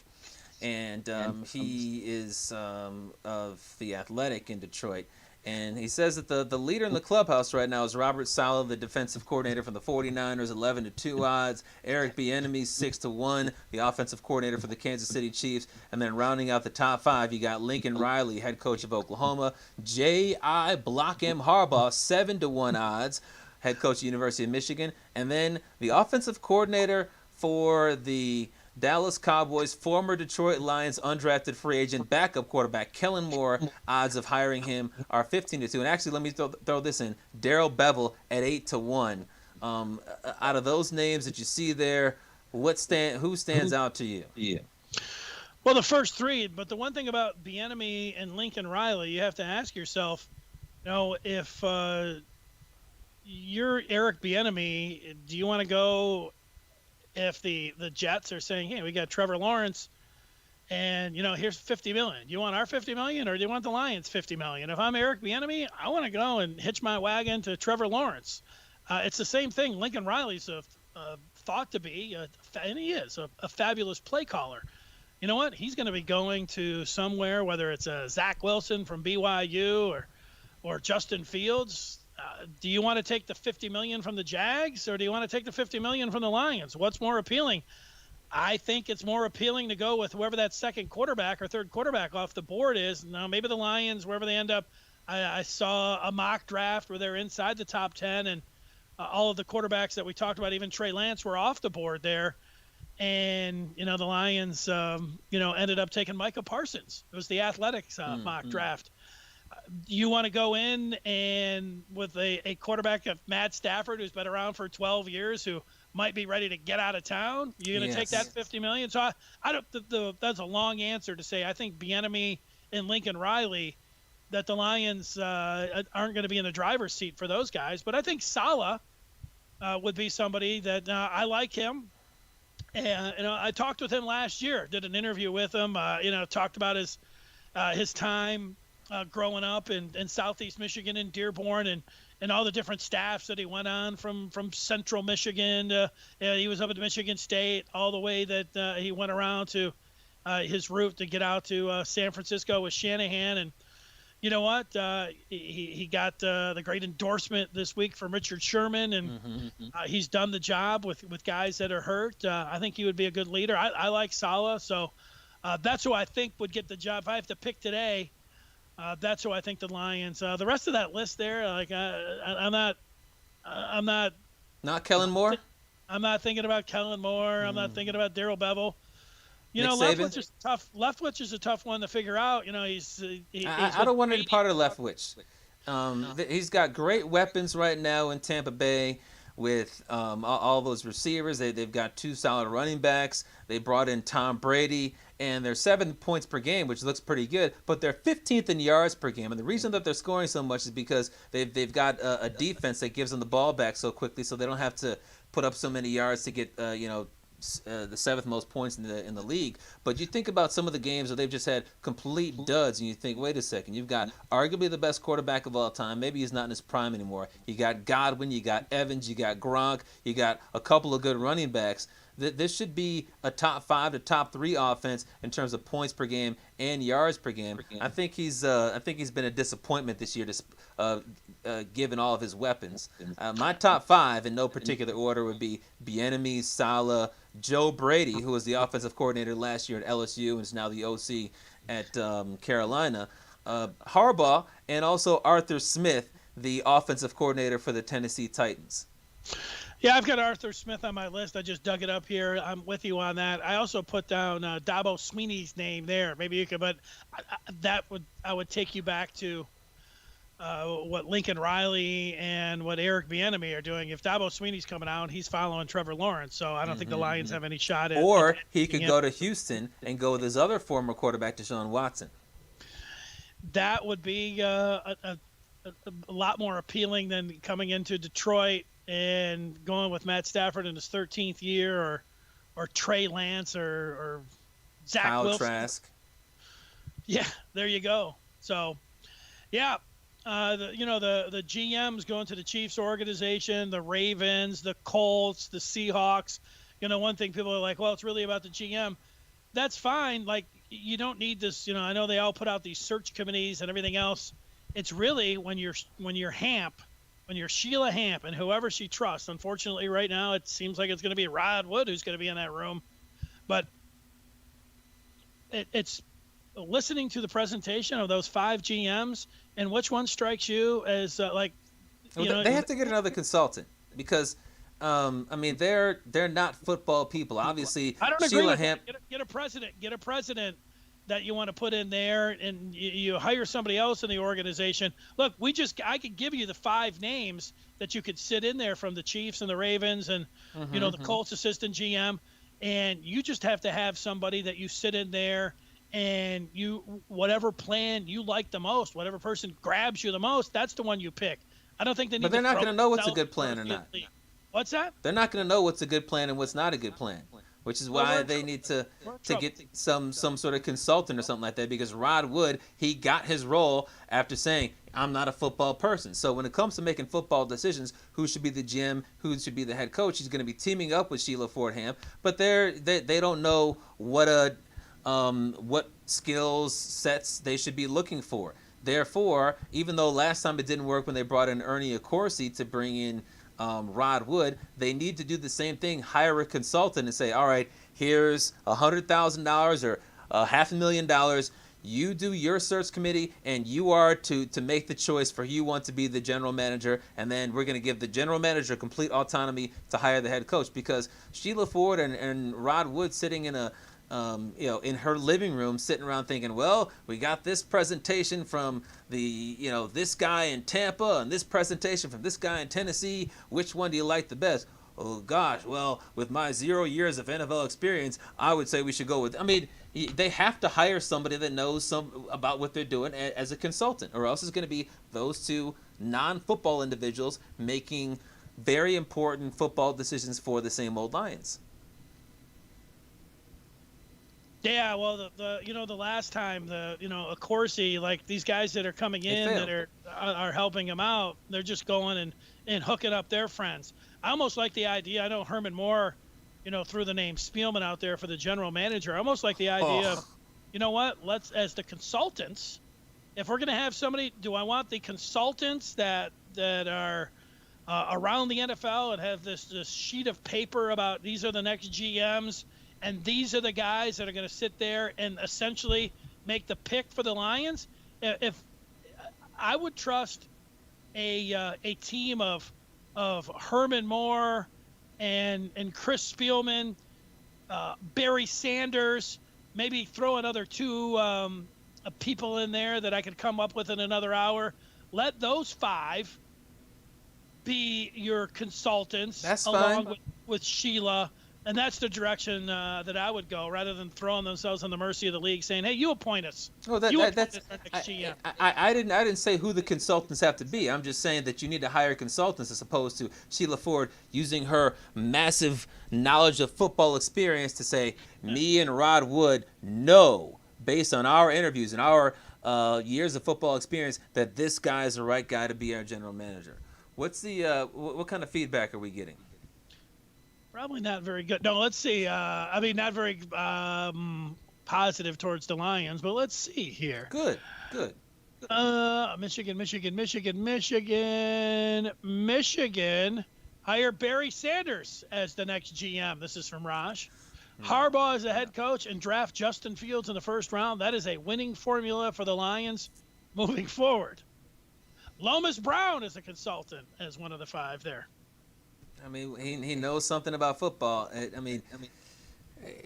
and he is of The Athletic in Detroit. And he says that the leader in the clubhouse right now is Robert Saleh, the defensive coordinator from the 49ers, 11-2 odds. Eric Bieniemy, 6-1, the offensive coordinator for the Kansas City Chiefs. And then rounding out the top five, you got Lincoln Riley, head coach of Oklahoma. J.I. Block M. Harbaugh, 7-1 odds, head coach of the University of Michigan. And then the offensive coordinator for the Dallas Cowboys, former Detroit Lions undrafted free agent backup quarterback Kellen Moore, odds of hiring him are 15-2. And actually, let me throw this in. Darrell Bevel at 8-1. Out of those names that you see there, who stands out to you? Yeah. Well, the first three, but the one thing about Bieniemy and Lincoln Riley, you have to ask yourself, if you're Eric Bieniemy, do you want to go if the Jets are saying, hey, we got Trevor Lawrence and, here's $50 million. Do you want our $50 million or do you want the Lions $50 million? If I'm Eric Bieniemy, I want to go and hitch my wagon to Trevor Lawrence. It's the same thing. Lincoln Riley's thought to be, and he is, a fabulous play caller. You know what? He's going to be going to somewhere, whether it's Zach Wilson from BYU or Justin Fields. Do you want to take the $50 million from the Jags or do you want to take the $50 million from the Lions? What's more appealing? I think it's more appealing to go with whoever that second quarterback or third quarterback off the board is. Now, maybe the Lions, wherever they end up, I saw a mock draft where they're inside the top 10 and all of the quarterbacks that we talked about, even Trey Lance, were off the board there. And, the Lions, ended up taking Micah Parsons. It was the Athletics mock draft. You want to go in and with a quarterback of Matt Stafford, who's been around for 12 years, who might be ready to get out of town. You're going to take that $50 million. So I don't. That's a long answer to say. I think Bieniemy and Lincoln Riley, that the Lions aren't going to be in the driver's seat for those guys. But I think Saleh would be somebody that I like him. And I talked with him last year. Did an interview with him. Talked about his time growing up in Southeast Michigan in Dearborn and all the different staffs that he went on from Central Michigan. He was up at Michigan State, all the way that he went around to his route to get out to San Francisco with Shanahan. And you know what? He got the great endorsement this week from Richard Sherman, and he's done the job with guys that are hurt. I think he would be a good leader. I like Saleh, so that's who I think would get the job. If I have to pick today, that's who I think the Lions. The rest of that list there, like I'm Not Kellen Moore. I'm not thinking about Kellen Moore. I'm not thinking about Darrell Bevel. You Nick know, Saban? Leftwich is tough. Leftwich is a tough one to figure out. You know, I don't want any part of Leftwich. He's got great weapons right now in Tampa Bay with all those receivers. They've got 2 solid running backs. They brought in Tom Brady, and they're 7 points per game, which looks pretty good. But they're 15th in yards per game, and the reason that they're scoring so much is because they've got a defense that gives them the ball back so quickly, so they don't have to put up so many yards to get the 7th most points in the league. But you think about some of the games where they've just had complete duds, and you think, wait a second, you've got arguably the best quarterback of all time. Maybe he's not in his prime anymore. You got Godwin, you got Evans, you got Gronk, you got a couple of good running backs. This should be a top 5 to top 3 offense in terms of points per game and yards per game. I think he's been a disappointment this year, given all of his weapons. My top 5 in no particular order would be Bieniemy, Saleh, Joe Brady, who was the offensive coordinator last year at LSU and is now the OC at Carolina, Harbaugh, and also Arthur Smith, the offensive coordinator for the Tennessee Titans. Yeah, I've got Arthur Smith on my list. I just dug it up here. I'm with you on that. I also put down Dabo Swinney's name there. Maybe you could, but I would take you back to what Lincoln Riley and what Eric Bieniemy are doing. If Dabo Swinney's coming out, he's following Trevor Lawrence. So I don't think the Lions have any shot at. Or he could go to Houston and go with his other former quarterback, Deshaun Watson. That would be a lot more appealing than coming into Detroit and going with Matt Stafford in his 13th year, or Trey Lance, or Zach Kyle Wilson. Trask. Yeah, there you go. So, yeah, the GMs going to the Chiefs organization, the Ravens, the Colts, the Seahawks. You know, one thing people are like, well, it's really about the GM. That's fine. Like, you don't need this. You know, I know they all put out these search committees and everything else. It's really when you're Hamp. When you're Sheila Hamp and whoever she trusts. Unfortunately, right now, it seems like it's going to be Rod Wood who's going to be in that room. But it's listening to the presentation of those 5 GMs and which one strikes you as they have to get another consultant because, they're not football people. Obviously, I don't agree Sheila with Hamp. Get a president that you want to put in there, and you hire somebody else in the organization. Look, I could give you the 5 names that you could sit in there from the Chiefs and the Ravens and, the Colts assistant GM, and you just have to have somebody that you sit in there and whatever plan you like the most, whatever person grabs you the most, that's the one you pick. I don't think they need But they're not going to know what's a good themselves plan or not. What's that? They're not going to know what's a good plan and what's not a good plan. Which is why they need to get some sort of consultant or something like that, because Rod Wood, he got his role after saying, I'm not a football person. So when it comes to making football decisions, who should be the GM, who should be the head coach, he's going to be teaming up with Sheila Ford Hamp, but they don't know what skills sets they should be looking for. Therefore, even though last time it didn't work when they brought in Ernie Accorsi to bring in Rod Wood, they need to do the same thing, hire a consultant and say, all right, here's $100,000 or $500,000. You do your search committee, and you are to make the choice for who you want to be the general manager, and then we're going to give the general manager complete autonomy to hire the head coach, because Sheila Ford and Rod Wood sitting in in her living room, sitting around thinking, well, we got this presentation from this guy in Tampa and this presentation from this guy in Tennessee. Which one do you like the best? Oh gosh, well, with my 0 years of NFL experience, I would say we should go with. They have to hire somebody that knows some about what they're doing as a consultant, or else it's going to be those 2 non-football individuals making very important football decisions for the same old Lions. Yeah, well, the last time Accorsi, like these guys that are coming in that are helping him out, they're just going and hooking up their friends. I almost like the idea. I know Herman Moore, threw the name Spielman out there for the general manager. I almost like the idea of, you know what? Let's, as the consultants, if we're going to have somebody, do I want the consultants that are around the NFL and have this sheet of paper about these are the next GMs and these are the guys that are going to sit there and essentially make the pick for the Lions? If I would trust a team of Herman Moore and Chris Spielman, Barry Sanders, maybe throw another two people in there that I could come up with in another hour. Let those 5 be your consultants. That's along fine. with Sheila. And that's the direction that I would go, rather than throwing themselves on the mercy of the league, saying, "Hey, you appoint us." Oh, that's GM. I didn't say who the consultants have to be. I'm just saying that you need to hire consultants as opposed to Sheila Ford using her massive knowledge of football experience to say, me and Rod Wood know, based on our interviews and our years of football experience, that this guy is the right guy to be our general manager. What's the what kind of feedback are we getting? Probably not very good. No, let's see. Not very positive towards the Lions, but let's see here. Good. Michigan. Hire Barry Sanders as the next GM. This is from Raj. Harbaugh as the head coach and draft Justin Fields in the first round. That is a winning formula for the Lions moving forward. Lomas Brown is a consultant as one of the 5 there. I mean, he knows something about football. I mean,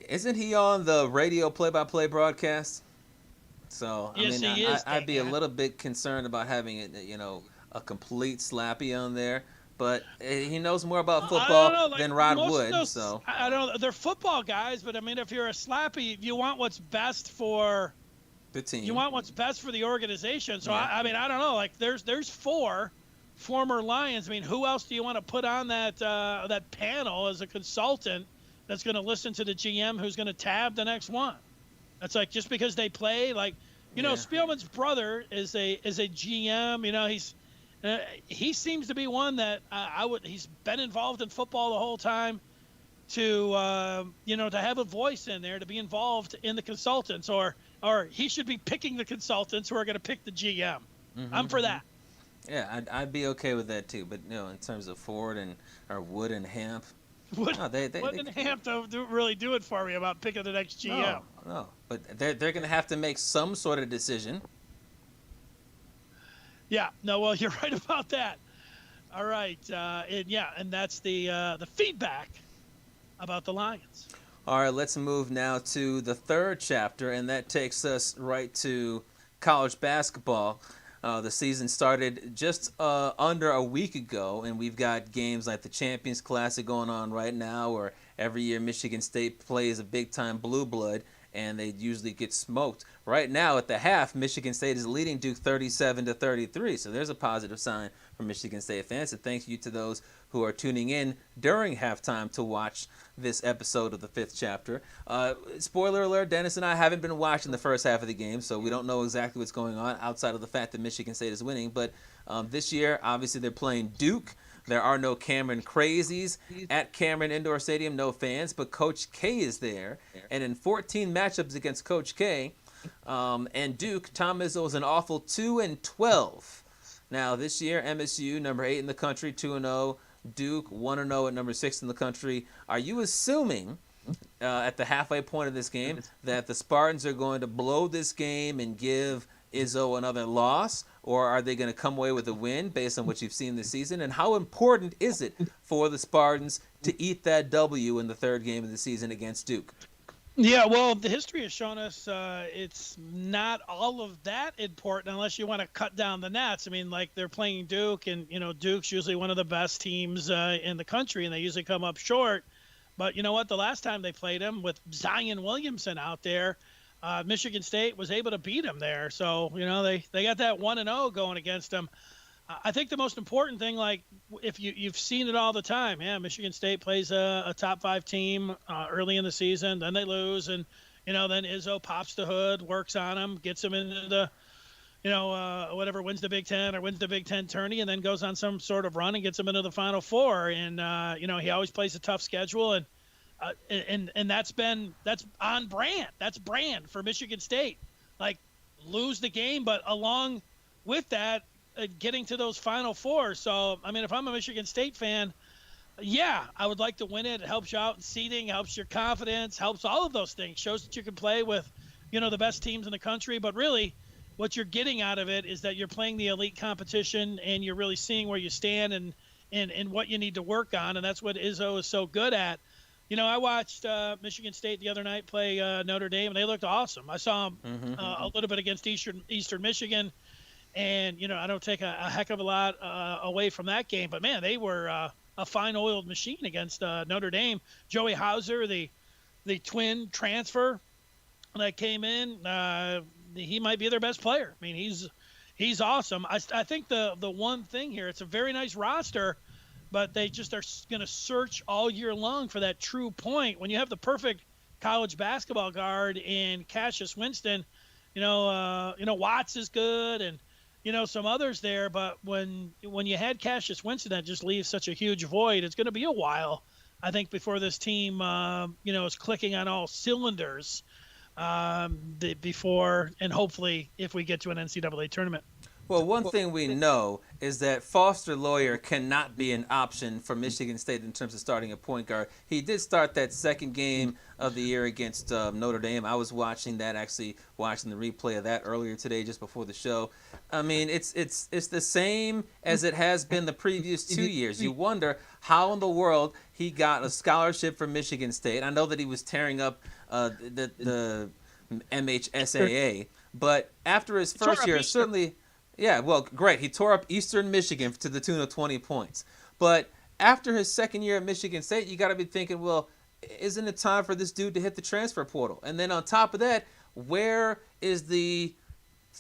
isn't he on the radio play-by-play broadcast? So Yes, he is. I'd be a little bit concerned about having a complete slappy on there. But he knows more about football than Rod Wood. So I don't know. They're football guys, but I mean, if you're a slappy, you want what's best for the team. You want what's best for the organization. So Yeah. I mean, I don't know. Like there's 4 former Lions. I mean, who else do you want to put on that panel as a consultant that's going to listen to the GM who's going to tab the next one? That's like, just because they play, like, Spielman's brother is a GM. He seems to be one that he's been involved in football the whole time to have a voice in there, to be involved in the consultants, or he should be picking the consultants who are going to pick the GM. Mm-hmm. I'm for that. Yeah, I'd be okay with that too. But in terms of Ford or Wood and Hamp, Wood and Hamp don't really do it for me about picking the next GM. No. But they're going to have to make some sort of decision. Yeah. No. Well, you're right about that. All right. And that's the feedback about the Lions. All right. Let's move now to the 3rd chapter, and that takes us right to college basketball. The season started just under a week ago, and we've got games like the Champions Classic going on right now, where every year Michigan State plays a big-time blue blood, and they usually get smoked. Right now, at the half, Michigan State is leading Duke 37-33, so there's a positive sign for Michigan State fans. And thank you to those who are tuning in during halftime to watch this episode of the 5th chapter. Spoiler alert, Dennis and I haven't been watching the first half of the game, so we don't know exactly what's going on outside of the fact that Michigan State is winning. But this year, obviously, they're playing Duke. There are no Cameron Crazies at Cameron Indoor Stadium, no fans, but Coach K is there. And in 14 matchups against Coach K and Duke, Tom Izzo is an awful 2-12. Now, this year, MSU, number 8 in the country, 2-0. Duke, 1-0 at number 6 in the country. Are you assuming at the halfway point of this game that the Spartans are going to blow this game and give Izzo another loss, or are they going to come away with a win based on what you've seen this season? And how important is it for the Spartans to eat that W in the 3rd game of the season against Duke? Yeah, well, the history has shown us it's not all of that important unless you want to cut down the nets. I mean, like, they're playing Duke, and, Duke's usually one of the best teams in the country, and they usually come up short. But you know what? The last time they played him with Zion Williamson out there, Michigan State was able to beat him there. So, they got that 1-0 going against them. I think the most important thing, like, if you've seen it all the time, Michigan State plays a top 5 team early in the season, then they lose, and then Izzo pops the hood, works on him, gets him into the, whatever, wins the Big Ten or wins the Big Ten tourney, and then goes on some sort of run and gets him into the Final Four. And, he always plays a tough schedule. And that's on brand. That's brand for Michigan State. Like, lose the game, but along with that, getting to those Final Four. So, I mean, if I'm a Michigan State fan, yeah, I would like to win it. It helps you out in seeding, helps your confidence, helps all of those things. Shows that you can play with, the best teams in the country. But really, what you're getting out of it is that you're playing the elite competition and you're really seeing where you stand and what you need to work on. And that's what Izzo is so good at. I watched Michigan State the other night play Notre Dame, and they looked awesome. I saw them a little bit against Eastern Michigan. And, I don't take a heck of a lot away from that game. But, man, they were a fine-oiled machine against Notre Dame. Joey Hauser, the twin transfer that came in, he might be their best player. I mean, he's awesome. I think the one thing here, it's a very nice roster, but they just are going to search all year long for that true point. When you have the perfect college basketball guard in Cassius Winston, Watts is good and, some others there, but when you had Cassius Winston, that just leaves such a huge void. It's going to be a while, I think, before this team, is clicking on all cylinders before, and hopefully if we get to an NCAA tournament. Well, one thing we know is that Foster Loyer cannot be an option for Michigan State in terms of starting a point guard. He did start that second game of the year against Notre Dame. I was watching the replay of that earlier today just before the show. I mean, it's the same as it has been the previous 2 years. You wonder how in the world he got a scholarship from Michigan State. I know that he was tearing up the MHSAA, but after his first year, certainly... Yeah, well, great. He tore up Eastern Michigan to the tune of 20 points. But after his second year at Michigan State, you got to be thinking, well, isn't it time for this dude to hit the transfer portal? And then on top of that, where is the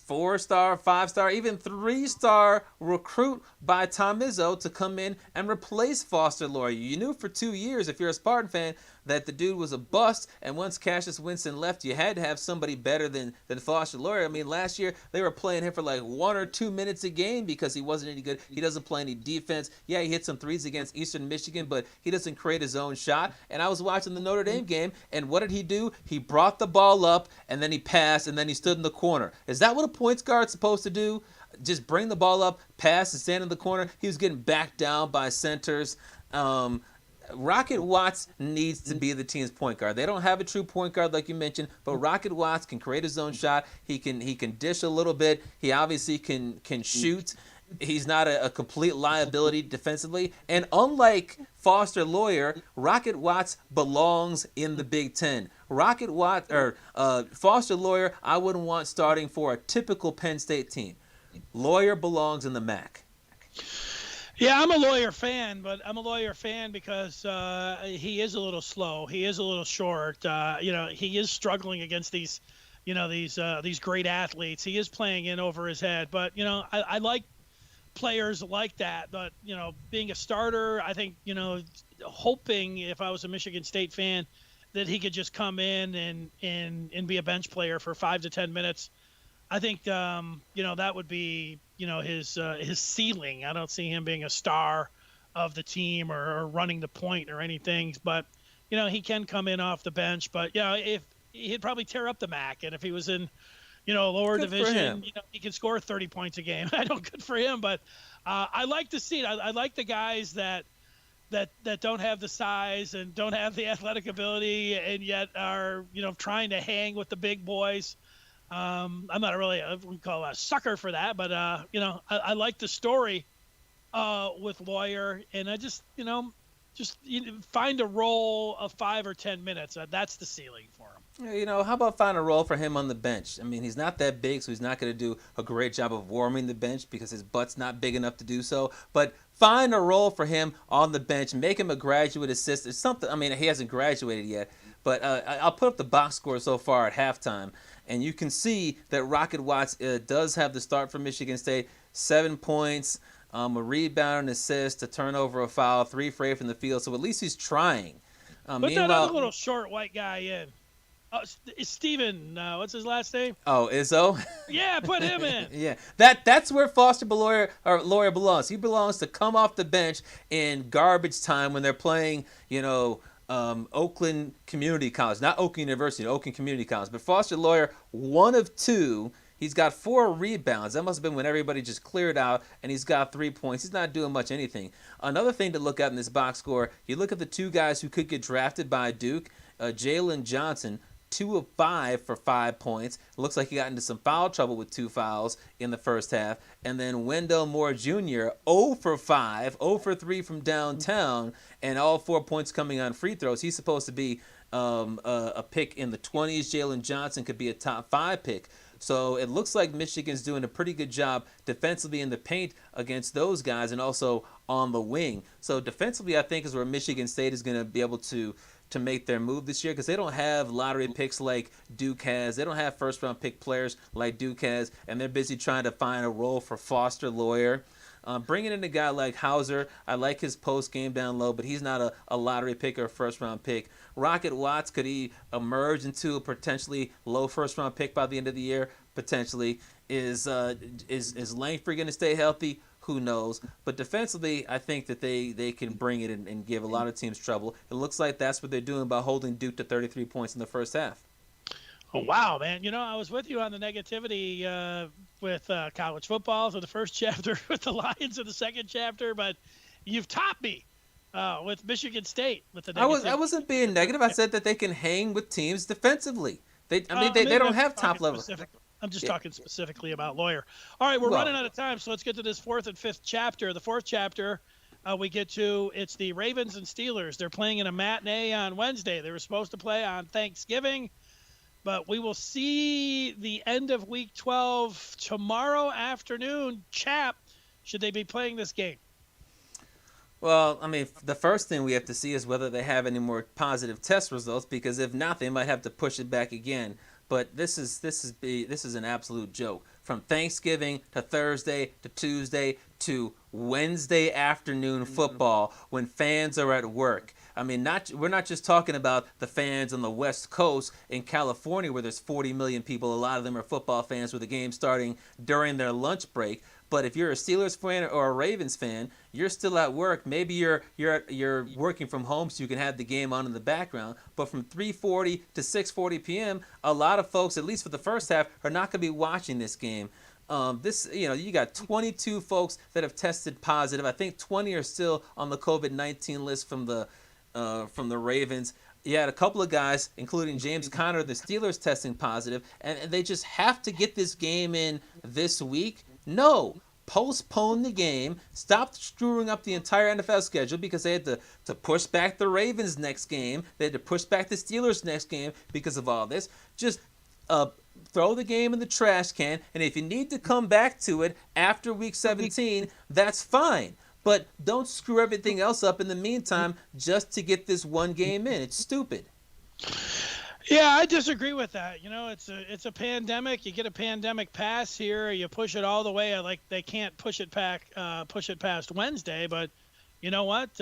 4-star, 5-star, even 3-star recruit by Tom Izzo to come in and replace Foster Loyer? You knew for 2 years, if you're a Spartan fan, that the dude was a bust, and once Cassius Winston left, you had to have somebody better than Foster Loyer. I mean, last year, they were playing him for like 1 or 2 minutes a game because he wasn't any good. He doesn't play any defense. Yeah, he hit some threes against Eastern Michigan, but he doesn't create his own shot. And I was watching the Notre Dame game, and what did he do? He brought the ball up, and then he passed, and then he stood in the corner. Is that what a points guard's supposed to do? Just bring the ball up, pass, and stand in the corner? He was getting backed down by centers. Rocket Watts needs to be the team's point guard. They don't have a true point guard like you mentioned, but Rocket Watts can create his own shot. He can dish a little bit. He obviously can shoot. He's not a complete liability defensively. And unlike Foster Loyer, Rocket Watts belongs in the Big Ten. Foster Loyer, I wouldn't want starting for a typical Penn State team. Loyer belongs in the MAC. Yeah, I'm a Loyer fan, but I'm a Loyer fan because he is a little slow. He is a little short. He is struggling against these great athletes. He is playing in over his head. But, I like players like that. But, being a starter, I think, hoping if I was a Michigan State fan that he could just come in and be a bench player for 5 to 10 minutes. I think, that would be, his ceiling. I don't see him being a star of the team or running the point or anything. But, he can come in off the bench. But, if he'd probably tear up the MAC. And if he was in, lower Good division, he can score 30 points a game. I don't good for him. But I like to see it. I like the guys that don't have the size and don't have the athletic ability and yet are, trying to hang with the big boys. I'm not really, I wouldn't call a sucker for that, but, I like the story with Loyer, and I just find a role of 5 or 10 minutes. That's the ceiling for him. How about find a role for him on the bench? I mean, he's not that big, so he's not going to do a great job of warming the bench because his butt's not big enough to do so. But find a role for him on the bench. Make him a graduate assistant. Something. I mean, he hasn't graduated yet, but I'll put up the box score so far at halftime, and you can see that Rocket Watts does have the start for Michigan State. 7 points, a rebound, an assist, a turnover, a foul, 3 for 8 from the field. So at least he's trying. Put that other little short white guy in. Steven, what's his last name? Oh, Izzo. Yeah, put him in. Yeah, that's where Foster Loyer belongs. He belongs to come off the bench in garbage time when they're playing, Oakland Community College, not Oakland University, Oakland Community College. But Foster Loyer, one of two. He's got 4 rebounds. That must have been when everybody just cleared out, and he's got 3 points. He's not doing much anything. Another thing to look at in this box score, you look at the 2 guys who could get drafted by Duke. Jalen Johnson, 2 of 5 for 5 points. It looks like he got into some foul trouble with 2 fouls in the first half. And then Wendell Moore Jr., 0 for 5, 0 for 3 from downtown, and all 4 points coming on free throws. He's supposed to be a pick in the 20s. Jalen Johnson could be a top 5 pick. So it looks like Michigan's doing a pretty good job defensively in the paint against those guys and also on the wing. So defensively, I think, is where Michigan State is going to be able to make their move this year because they don't have lottery picks like Duke has. They don't have first-round pick players like Duke has, and they're busy trying to find a role for Foster Loyer. Bringing in a guy like Hauser, I like his post game down low, but he's not a lottery pick or a first-round pick. Rocket Watts, could he emerge into a potentially low first-round pick by the end of the year? Potentially. Is Langford going to stay healthy? Who knows? But defensively, I think that they can bring it and give a lot of teams trouble. It looks like that's what they're doing by holding Duke to 33 points in the first half. Oh, wow, man. I was with you on the negativity with college football for the first chapter, with the Lions in the second chapter, but you've topped me with Michigan State with the negativity. I wasn't being negative. I said that they can hang with teams defensively. They don't have top level. I'm just talking specifically about Loyer. All right, we're running out of time, so let's get to this 4th and 5th chapter. The 4th chapter, we get to, it's the Ravens and Steelers. They're playing in a matinee on Wednesday. They were supposed to play on Thanksgiving, but we will see the end of Week 12 tomorrow afternoon. Chap, should they be playing this game? Well, I mean, the first thing we have to see is whether they have any more positive test results, because if not, they might have to push it back again. But this is an absolute joke. From Thanksgiving to Thursday to Tuesday to Wednesday afternoon football when fans are at work. I mean, we're not just talking about the fans on the West Coast in California where there's 40 million people. A lot of them are football fans with the game starting during their lunch break. But if you're a Steelers fan or a Ravens fan, you're still at work. Maybe you're working from home so you can have the game on in the background. But from 3:40 to 6:40 p.m., a lot of folks, at least for the first half, are not going to be watching this game. You got 22 folks that have tested positive. I think 20 are still on the COVID-19 list from the Ravens. You had a couple of guys, including James Conner, the Steelers, testing positive, and they just have to get this game in this week. No, postpone the game. Stop screwing up the entire NFL schedule because they had to push back the Ravens' next game. They had to push back the Steelers' next game because of all this. Just throw the game in the trash can, and if you need to come back to it after Week 17, that's fine. But don't screw everything else up in the meantime just to get this one game in. It's stupid. Yeah, I disagree with that. It's a pandemic. You get a pandemic pass here. You push it all the way. Like they can't push it past Wednesday. But you know what?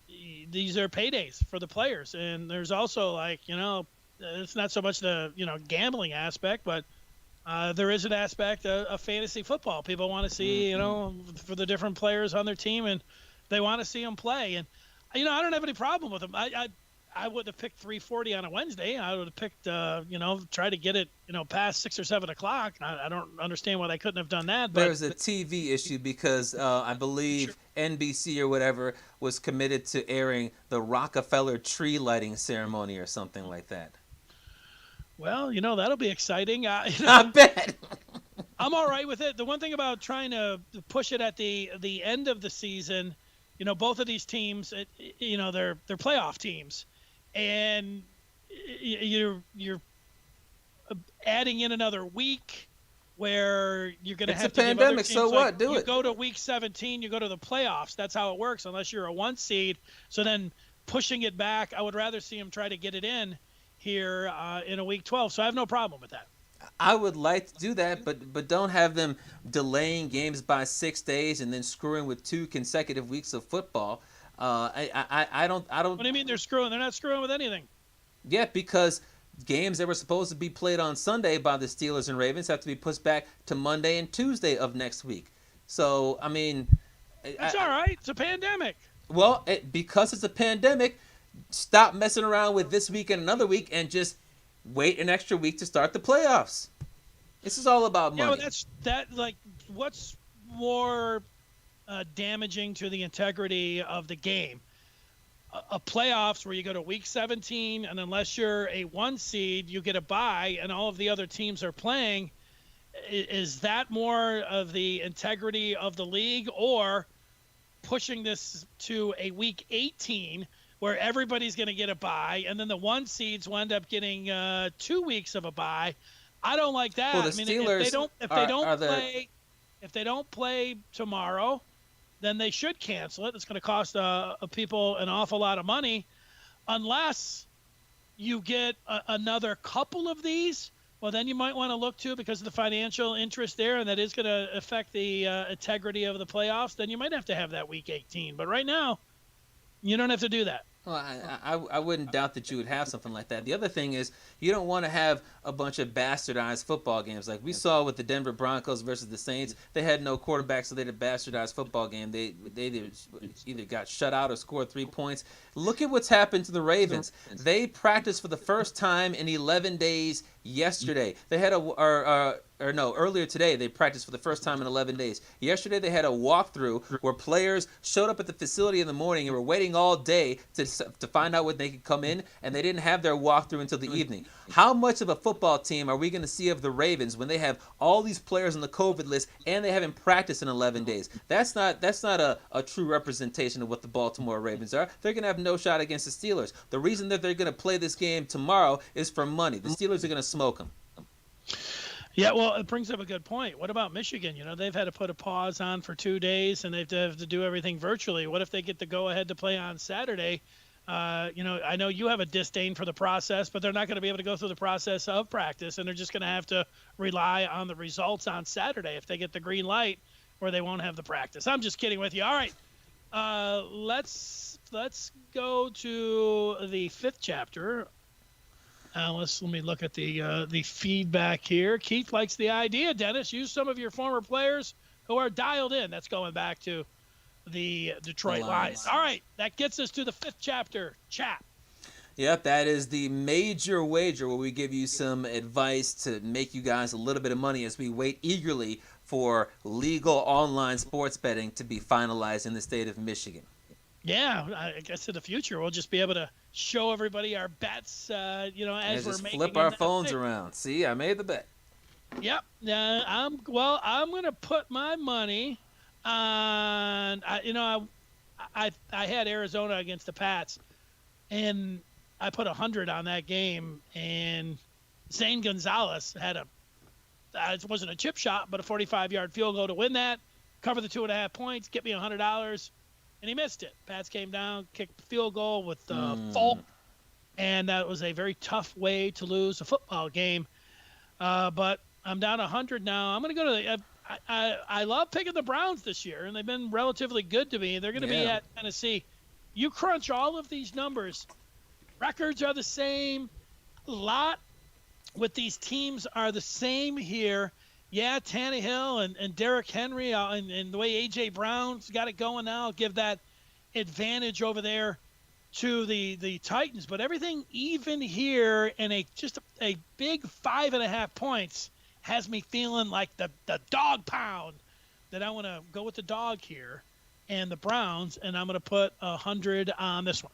These are paydays for the players, and there's also it's not so much the gambling aspect, but there is an aspect of fantasy football. People want to see for the different players on their team, and they want to see them play. And I don't have any problem with them. I would have picked 3:40 on a Wednesday. I would have picked, try to get it, past 6 or 7 o'clock. I don't understand why they couldn't have done that. But there's a TV issue because I believe NBC or whatever was committed to airing the Rockefeller tree lighting ceremony or something like that. Well, that'll be exciting. I bet. I'm all right with it. The one thing about trying to push it at the end of the season, both of these teams, they're playoff teams. And you're adding in another week where you're going to have to give other pandemic, teams, so what? You go to week 17, you go to the playoffs. That's how it works, unless you're a 1 seed. So then pushing it back, I would rather see them try to get it in here in a week 12. So I have no problem with that. I would like to do that, but don't have them delaying games by 6 days and then screwing with 2 consecutive weeks of football. I don't. What do you mean they're screwing? They're not screwing with anything. Yeah, because games that were supposed to be played on Sunday by the Steelers and Ravens have to be pushed back to Monday and Tuesday of next week. So, I mean, That's all right. It's a pandemic. well, because it's a pandemic, stop messing around with this week and another week and just wait an extra week to start the playoffs. This is all about money. Yeah, but what's more damaging to the integrity of the game? A playoffs where you go to week 17, and unless you're a 1 seed, you get a bye, and all of the other teams are playing. Is that more of the integrity of the league, or pushing this to a week 18 where everybody's going to get a bye, and then the 1 seeds will end up getting 2 weeks of a bye? I don't like that. Well, the I mean, Steelers if they don't play tomorrow, then they should cancel it. It's going to cost people an awful lot of money, unless you get another couple of these. Well, then you might want to look to, because of the financial interest there, and that is going to affect the integrity of the playoffs. Then you might have to have that week 18. But right now, you don't have to do that. Well, I wouldn't doubt that you would have something like that. The other thing is, you don't want to have a bunch of bastardized football games like we saw with the Denver Broncos versus the Saints. They had no quarterback, so they had a bastardized football game. They either got shut out or scored 3 points. Look at what's happened to the Ravens. They practiced for the first time in 11 days yesterday. They had earlier today, they practiced for the first time in 11 days. Yesterday, they had a walkthrough where players showed up at the facility in the morning and were waiting all day to find out when they could come in, and they didn't have their walkthrough until the evening. How much of a football team are we going to see of the Ravens when they have all these players on the COVID list and they haven't practiced in 11 days? That's not a true representation of what the Baltimore Ravens are. They're going to have no shot against the Steelers. The reason that they're going to play this game tomorrow is for money. The Steelers are going to smoke them. Yeah, well, it brings up a good point. What about Michigan? They've had to put a pause on for 2 days, and they have to do everything virtually. What if they get the go-ahead to play on Saturday? I know you have a disdain for the process, but they're not going to be able to go through the process of practice, and they're just going to have to rely on the results on Saturday if they get the green light, or they won't have the practice. I'm just kidding with you. All right, let's go to the 5th chapter. Let me look at the feedback here. Keith likes the idea. Dennis, use some of your former players who are dialed in. That's going back to the Detroit Lions. All right, that gets us to the 5th chapter. Chat. Yep, that is the major wager where we give you some advice to make you guys a little bit of money as we wait eagerly for legal online sports betting to be finalized in the state of Michigan. Yeah, I guess in the future we'll just be able to show everybody our bets, as we're just making. Flip our phones around. See, I made the bet. Yep. I'm going to put my money on. I had Arizona against the Pats, and I put 100 on that game, and Zane Gonzalez had it wasn't a chip shot, but a 45-yard field goal to win that, cover the 2.5 points, get me $100. And he missed it. Pats came down, kicked the field goal with Falk, and that was a very tough way to lose a football game. But I'm down 100 now. I'm going to go to I love picking the Browns this year, and they've been relatively good to me. They're going to be at Tennessee. You crunch all of these numbers. Records are the same. A lot with these teams are the same here. Yeah, Tannehill and Derrick Henry and the way A.J. Brown's got it going now, give that advantage over there to the Titans. But everything even here in a big 5.5 points has me feeling like the dog pound that I want to go with the dog here and the Browns, and I'm going to put 100 on this one.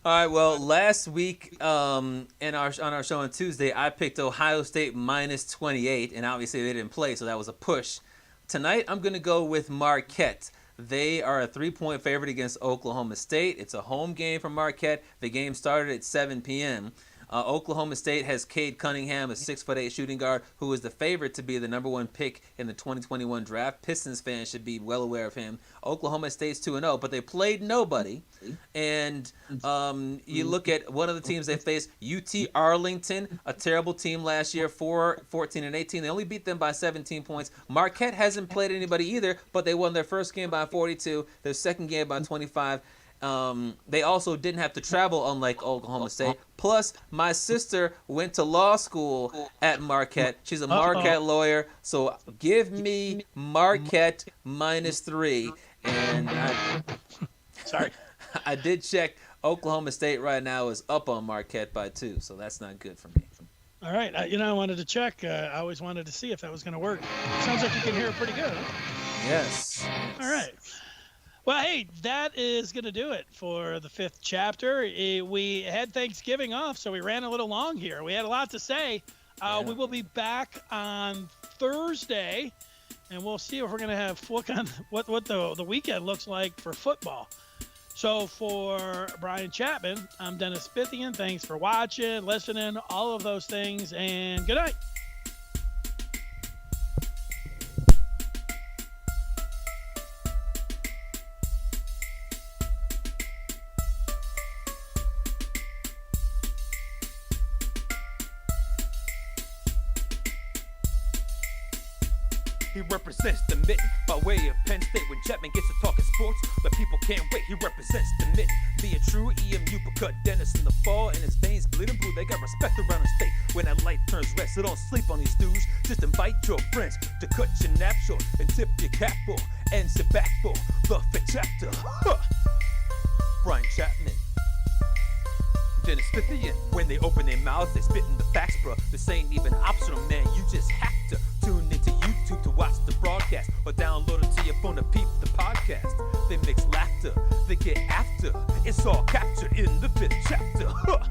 All right, well, last week on our show on Tuesday, I picked Ohio State minus 28, and obviously they didn't play, so that was a push. Tonight, I'm going to go with Marquette. They are a 3-point favorite against Oklahoma State. It's a home game for Marquette. The game started at 7 p.m. Oklahoma State has Cade Cunningham, a 6'8" shooting guard, who is the favorite to be the number 1 pick in the 2021 draft. Pistons fans should be well aware of him. Oklahoma State's 2-0, but they played nobody. And you look at one of the teams they faced, UT Arlington, a terrible team last year, 14-18. They only beat them by 17 points. Marquette hasn't played anybody either, but they won their first game by 42, their second game by 25. They also didn't have to travel, unlike Oklahoma State. Plus, my sister went to law school at Marquette. She's a Marquette lawyer. So give me Marquette -3. And Sorry. I did check. Oklahoma State right now is up on Marquette by 2, so that's not good for me. All right. I wanted to check. I always wanted to see if that was going to work. Sounds like you can hear it pretty good. Huh? Yes. All right. Well, hey, that is going to do it for the 5th chapter. We had Thanksgiving off, so we ran a little long here. We had a lot to say. We will be back on Thursday, and we'll see if we're going to have look on what the weekend looks like for football. So for Brian Chapman, I'm Dennis Fithian. Thanks for watching, listening, all of those things, and good night. He represents the mitten by way of Penn State. When Chapman gets to talking sports, the people can't wait. He represents the mitten. Be a true EMU, but cut Dennis in the fall, and his veins bleeding blue. They got respect around the state. When that light turns red, so don't sleep on these dudes. Just invite your friends to cut your nap short and tip your cap for and sit back for the 5th chapter. Huh. Brian Chapman. Dennis Fithian. When they open their mouths, they spitting the facts, bro. This ain't even optional, man. You just have to tune into YouTube to watch the broadcast or download it to your phone to peep the podcast. They mix laughter, they get after. It's all captured in the 5th chapter. Huh.